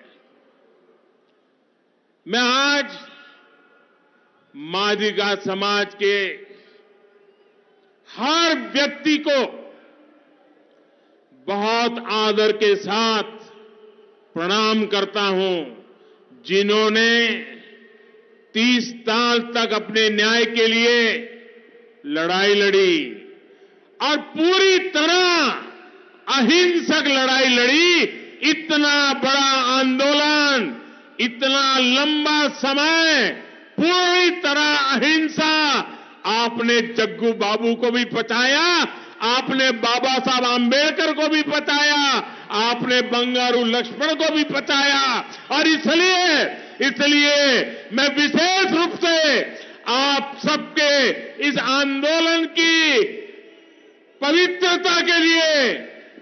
मैं आज मादिगा समाज के हर व्यक्ति को बहुत आदर के साथ प्रणाम करता हूं, जिन्होंने 30 साल तक अपने न्याय के लिए लड़ाई लड़ी और पूरी तरह अहिंसक लड़ाई लड़ी. इतना बड़ा आंदोलन, इतना लंबा समय पूरी तरह अहिंसा. आपने जग्गू बाबू को भी बचाया, आपने बाबा साहब आंबेडकर को भी बचाया, आपने बंगारू लक्ष्मण को भी बचाया. और इसलिए मैं विशेष रूप से आप सबके इस आंदोलन की पवित्रता के लिए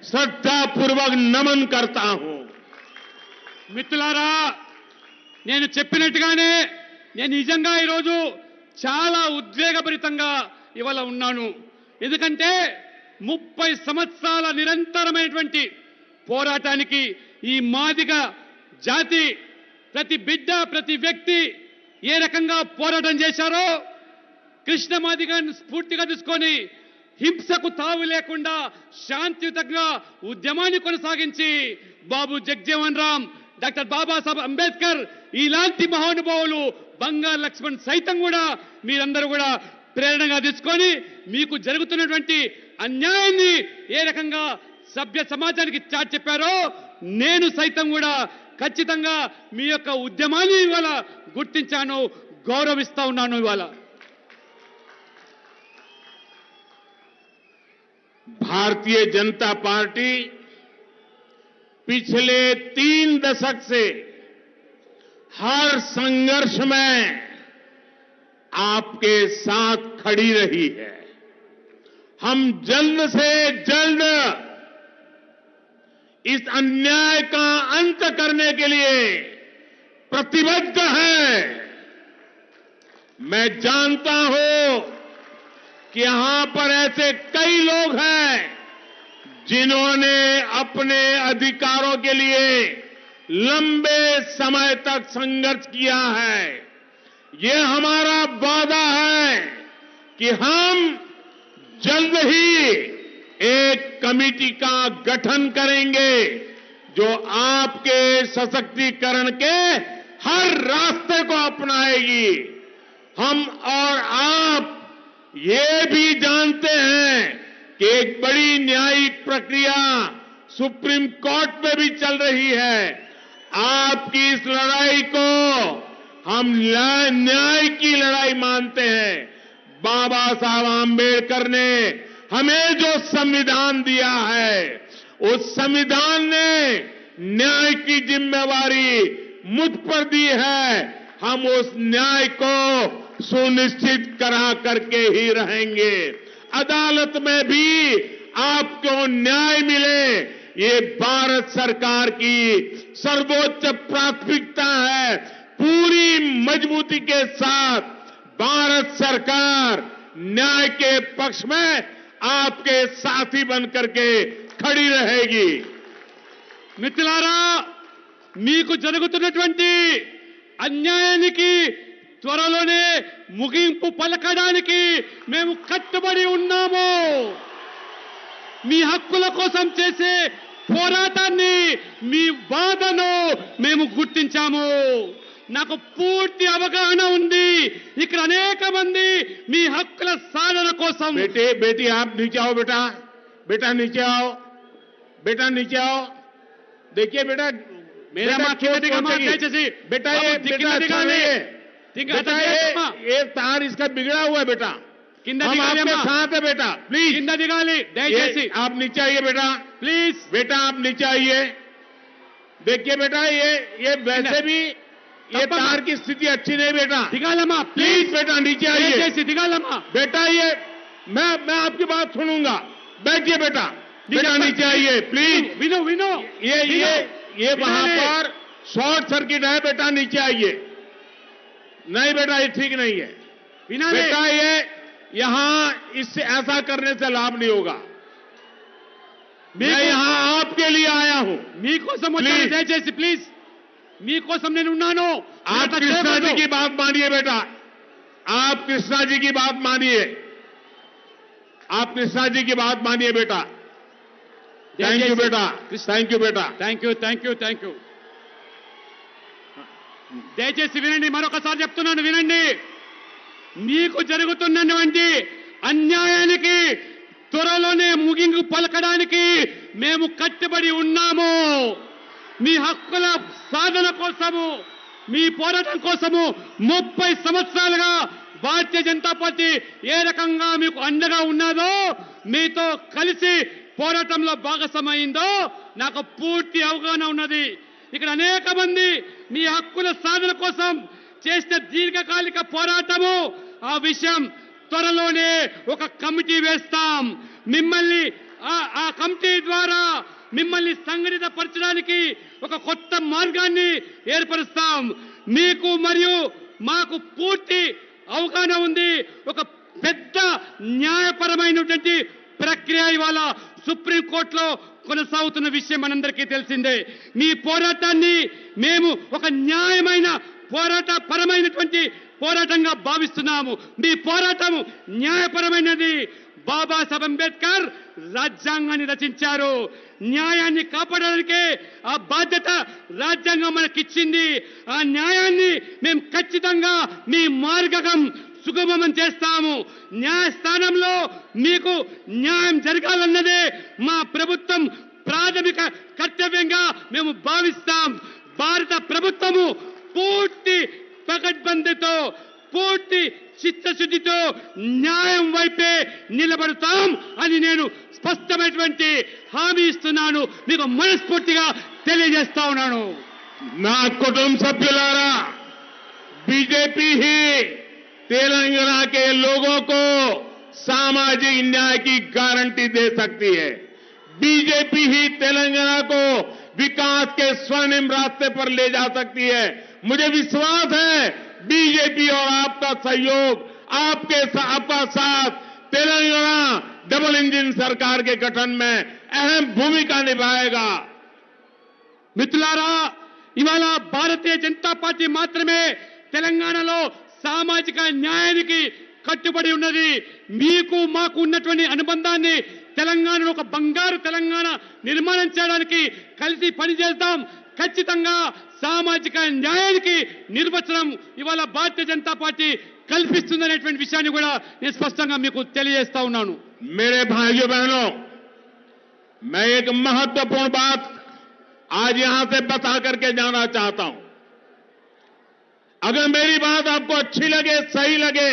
श्रद्धापूर्वक नमन करता हूं. మిత్రులారా, నేను చెప్పినట్టుగానే నేను నిజంగా ఈరోజు చాలా ఉద్వేగభరితంగా ఇవాళ ఉన్నాను. ఎందుకంటే 30 సంవత్సరాల నిరంతరమైనటువంటి పోరాటానికి ఈ మాదిగ జాతి ప్రతి బిడ్డ, ప్రతి వ్యక్తి ఏ రకంగా పోరాటం చేశారో కృష్ణ మాదిగను స్ఫూర్తిగా తీసుకొని హింసకు తావు లేకుండా శాంతియుతంగా ఉద్యమాన్ని కొనసాగించి బాబు జగజీవన్ రామ్, డాక్టర్ బాబాసాహెబ్ అంబేద్కర్ ఇలాంటి మహానుభావులు, బంగారు లక్ష్మణ్ సైతం కూడా మీరందరూ కూడా ప్రేరణగా తీసుకొని మీకు జరుగుతున్నటువంటి అన్యాయాన్ని ఏ రకంగా సభ్య సమాజానికి చాటి చెప్పారో నేను సైతం కూడా ఖచ్చితంగా మీ యొక్క ఉద్యమాన్ని ఇవాళ గుర్తించాను, గౌరవిస్తా ఉన్నాను. ఇవాళ भारतीय जनता पार्टी पिछले 3 दशक से हर संघर्ष में आपके साथ खड़ी रही है. हम जल्द से जल्द इस अन्याय का अंत करने के लिए प्रतिबद्ध हैं. मैं जानता हूं कि यहां पर ऐसे कई लोग हैं जिन्होंने अपने अधिकारों के लिए लंबे समय तक संघर्ष किया है. ये हमारा वादा है कि हम जल्द ही एक कमेटी का गठन करेंगे जो आपके सशक्तिकरण के हर रास्ते को अपनाएगी. हम और आप ये भी जानते हैं कि एक बड़ी न्यायिक प्रक्रिया सुप्रीम कोर्ट में भी चल रही है. आपकी इस लड़ाई को हम न्याय की लड़ाई मानते हैं. बाबा साहब आंबेडकर ने हमें जो संविधान दिया है, उस संविधान ने न्याय की जिम्मेवारी मुझ पर दी है. हम उस न्याय को सुनिश्चित करा करके ही रहेंगे. अदालत में भी आपको न्याय मिले, ये भारत सरकार की सर्वोच्च प्राथमिकता है. पूरी मजबूती के साथ भारत सरकार न्याय के पक्ष में आपके साथी बनकर के खड़ी रहेगी. మిత్రులారా, మీకు జరుగుతున్నటువంటి అన్యాయానికి త్వరలోనే ముగింపు పలకడానికి మేము కట్టుబడి ఉన్నాము. మీ హక్కుల కోసం చేసే పోరాటాన్ని, మీ బాధను మేము గుర్తించాము. నాకు పూర్తి అవగాహన ఉంది. ఇక్కడ అనేక మంది మీ హక్కుల సాధన కోసం. बेटी आप नीचे आओ. बेटा नीचे आओ. बेटा नीचे आओ. देखिए बेटा, मेरा मां కింద దిగమ్మా దయచేసి. बेटा ये तार इसका बिगड़ा हुआ है बेटा. కింద हम దిగాలి आपके అమ్మా. साथ है बेटा. प्लीज కింద దిగాలి దయచేసి. आप नीचे आइए बेटा. ప్లీజ్. बेटा आप नीचे आइए. देखिए बेटा, ये वैसे भी ये तार की स्थिति अच्छी नहीं बेटा, దిగాలమ్మా प्लीज बेटा नीचे आइए దయచేసి దిగాలమ్మా बेटा। ये मैं आपकी बात सुनूंगा, बैठिए बेटा, बेटा नीचे आइए प्लीज। విను విను ये वहां पर शॉर्ट सर्किट है बेटा, नीचे आइए। नहीं बेटा ये ठीक नहीं है వినాలి बेटा, ये यहां इससे ऐसा करने से लाभ नहीं होगा। मैं यहां आपके लिए आया हूं। మీకోసం వచ్చాను Please. దయచేసి ప్లీజ్ మీకోసం నేను ఉన్నాను आप कृष्णा जी की बात मानिए बेटा, आप कृष्णा जी की बात मानिए, आप कृष्णा जी की बात मानिए बेटा। थैंक यू बेटा, थैंक यू बेटा। థ్యాంక్ యూ దయచేసి వినండి, మరొకసారి చెప్తున్నాను వినండి. మీకు జరుగుతున్నటువంటి అన్యాయానికి త్వరలోనే ముగింపు పలకడానికి మేము కట్టుబడి ఉన్నాము. మీ హక్కుల సాధన కోసము, మీ పోరాటం కోసము 30 సంవత్సరాలుగా భారతీయ జనతా పార్టీ ఏ రకంగా మీకు అండగా ఉన్నదో, మీతో కలిసి పోరాటంలో భాగస్వామైందో నాకు పూర్తి అవగాహన ఉన్నది. ఇక్కడ అనేక మంది మీ హక్కుల సాధన కోసం చేసిన దీర్ఘకాలిక పోరాటము, ఆ విషయం త్వరలోనే ఒక కమిటీ వేస్తాం. మిమ్మల్ని ఆ కమిటీ ద్వారా మిమ్మల్ని సంఘటితపరచడానికి ఒక కొత్త మార్గాన్ని ఏర్పరుస్తాం. మీకు మరియు మాకు పూర్తి అవగాహన ఉంది. ఒక పెద్ద న్యాయపరమైనటువంటి ప్రక్రియ ఇవాళ సుప్రీంకోర్టులో కొనసాగుతున్న విషయం మనందరికీ తెలిసిందే. మీ పోరాటాన్ని మేము ఒక న్యాయమైన పరమైనటువంటి పోరాటంగా భావిస్తున్నాము. మీ పోరాటం న్యాయపరమైనది. బాబాసాహెబ్ అంబేద్కర్ రాజ్యాంగాన్ని రచించారు. న్యాయాన్ని కాపాడడానికే ఆ బాధ్యత రాజ్యాంగం మనకిచ్చింది. ఆ న్యాయాన్ని మేము ఖచ్చితంగా మీ మార్గం సుగమం చేస్తాము. న్యాయస్థానంలో మీకు న్యాయం జరగాలన్నదే మా ప్రభుత్వం ప్రాథమిక కర్తవ్యంగా మేము భావిస్తాం. భారత ప్రభుత్వము పూర్తి పకడ్బందీతో, పూర్తి చిత్తశుద్ధితో న్యాయం వైపే నిలబడతాం అని నేను స్పష్టమైనటువంటి హామీ ఇస్తున్నాను. మీకు మనస్ఫూర్తిగా తెలియజేస్తా ఉన్నాను. నా కుటుంబ సభ్యులారా, बीजेपी ही तेलंगाना के लोगों को सामाजिक न्याय की गारंटी दे सकती है। बीजेपी ही तेलंगाना को विकास के स्वर्णिम रास्ते पर ले जा सकती है। मुझे विश्वास है बीजेपी और आपका सहयोग, आपका साथ तेलंगाना डबल इंजन सरकार के गठन में अहम भूमिका निभाएगा। మిత్రులారా, ఇవాళ భారతీయ జనతా పార్టీ మాత్రమే తెలంగాణలో సామాజిక న్యాయానికి కట్టుబడి ఉన్నది. మీకు మాకు ఉన్నటువంటి అనుబంధాన్ని తెలంగాణలో ఒక బంగారు తెలంగాణ నిర్మాణం చేయడానికి కలిసి పనిచేద్దాం. ఖచ్చితంగా సామాజిక న్యాయానికి నిర్వచనం ఇవాళ భారతీయ జనతా పార్టీ కల్పిస్తుందనేటువంటి విషయాన్ని కూడా నేను స్పష్టంగా మీకు తెలియజేస్తా ఉన్నాను. मेरे भाइयों बहनों, मैं एक महत्वपूर्ण बात आज यहां से बता करके जाना चाहता हूं। अगर मेरी बात आपको अच्छी लगे, सही लगे,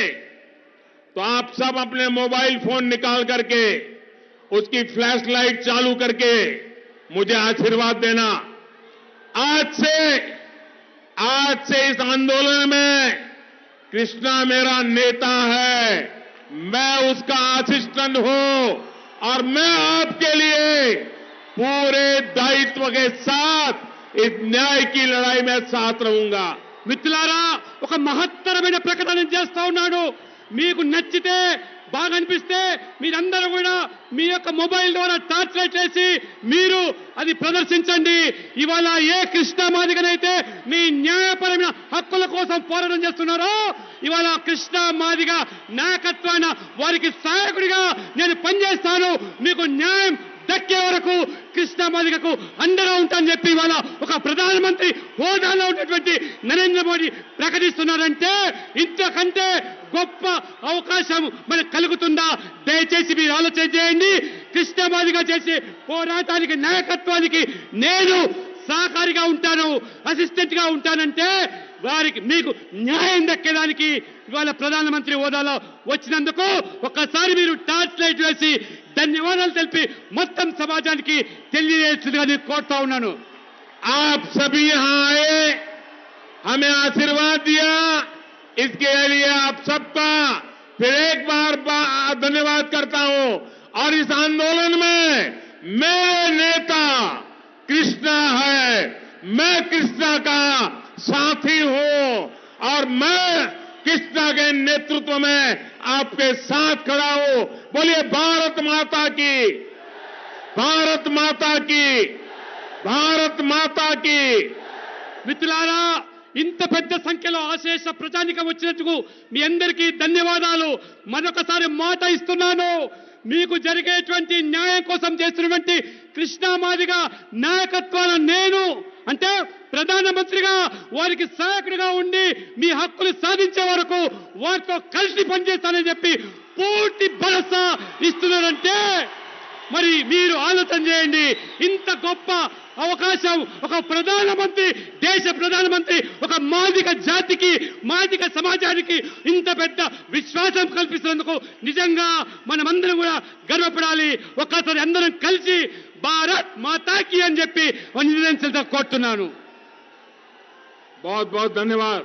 तो आप सब अपने मोबाइल फोन निकाल करके उसकी फ्लैश लाइट चालू करके मुझे आशीर्वाद देना। आज से इस आंदोलन में कृष्णा मेरा नेता है, मैं उसका असिस्टेंट हूं और मैं आपके लिए पूरे दायित्व के साथ इस न्याय की लड़ाई में साथ रहूंगा। మిత్రులారా, ఒక మహత్తరమైన ప్రకటన చేస్తా ఉన్నాడు. మీకు నచ్చితే, బాగా అనిపిస్తే మీరందరూ కూడా మీ యొక్క మొబైల్ ద్వారా టార్చ్ లైట్ వేసి మీరు అది ప్రదర్శించండి. ఇవాళ ఏ కృష్ణా మాదిగనైతే మీ న్యాయపరమైన హక్కుల కోసం పోరాటం చేస్తున్నారో, ఇవాళ కృష్ణా మాదిగ నాయకత్వాన వారికి సహాయకుడిగా నేను పనిచేస్తాను. మీకు న్యాయం దక్కే వరకు కృష్ణా మాదిగకు అండగా ఉంటానని చెప్పి ఇవాళ ఒక ప్రధానమంత్రి హోదాలో ఉన్నటువంటి నరేంద్ర మోడీ ప్రకటిస్తున్నారంటే ఇంతకంటే గొప్ప అవకాశం మనకు కలుగుతుందా? దయచేసి మీరు ఆలోచన చేయండి. కృష్ణా మాదిగ చేసే పోరాటానికి, నాయకత్వానికి నేను సహకారిగా ఉంటాను, అసిస్టెంట్ గా ఉంటానంటే వారికి మీకు న్యాయం దక్కేదానికి ఇవాళ ప్రధానమంత్రి హోదాలో వచ్చినందుకు ఒక్కసారి మీరు టార్చ్ లైట్ వేసి ధన్యవాదాలు తెలిపి మొత్తం సమాజానికి తెలియజేస్తుందిగా నేను కోరుతా ఉన్నాను. आप सभी यहां आए, हमें आशीर्वाद दिया, इसके लिए आप सबका फिर एक बार धन्यवाद करता हूं। और इस आंदोलन में मेरे नेता कृष्णा है, मैं कृष्णा का साथी हूं और मैं कृष्णा के नेतृत्व में आपके साथ खड़ा हूं। बोलिए भारत माता की, भारत माता की, भारत माता की। మిత్రులారా, ఇంత పెద్ద సంఖ్యలో ఆశేష ప్రజానికం వచ్చినందుకు మీ అందరికీ ధన్యవాదాలు. మరొకసారి మాట ఇస్తున్నాను, మీకు జరిగేటువంటి న్యాయం కోసం చేస్తున్నటువంటి కృష్ణా మాదిగ నాయకత్వాన నేను అంటే ప్రధానమంత్రిగా వారికి సహాయకుడిగా ఉండి మీ హక్కులు సాధించే వరకు వారితో కలిసి పనిచేస్తానని చెప్పి పూర్తి భరోసా ఇస్తున్నానంటే మరి మీరు ఆలోచన చేయండి. ఇంత గొప్ప అవకాశం ఒక ప్రధానమంత్రి, దేశ ప్రధానమంత్రి ఒక మాదిగ జాతికి, మాదిగ సమాజానికి ఇంత పెద్ద విశ్వాసం కల్పిస్తున్నందుకు నిజంగా మనమందరం కూడా గర్వపడాలి. ఒక్కసారి అందరం కలిసి భారత్ మాతాకి అని చెప్పి నివేదించాలని కోరుతున్నాను. बहुत बहुत धन्यवाद।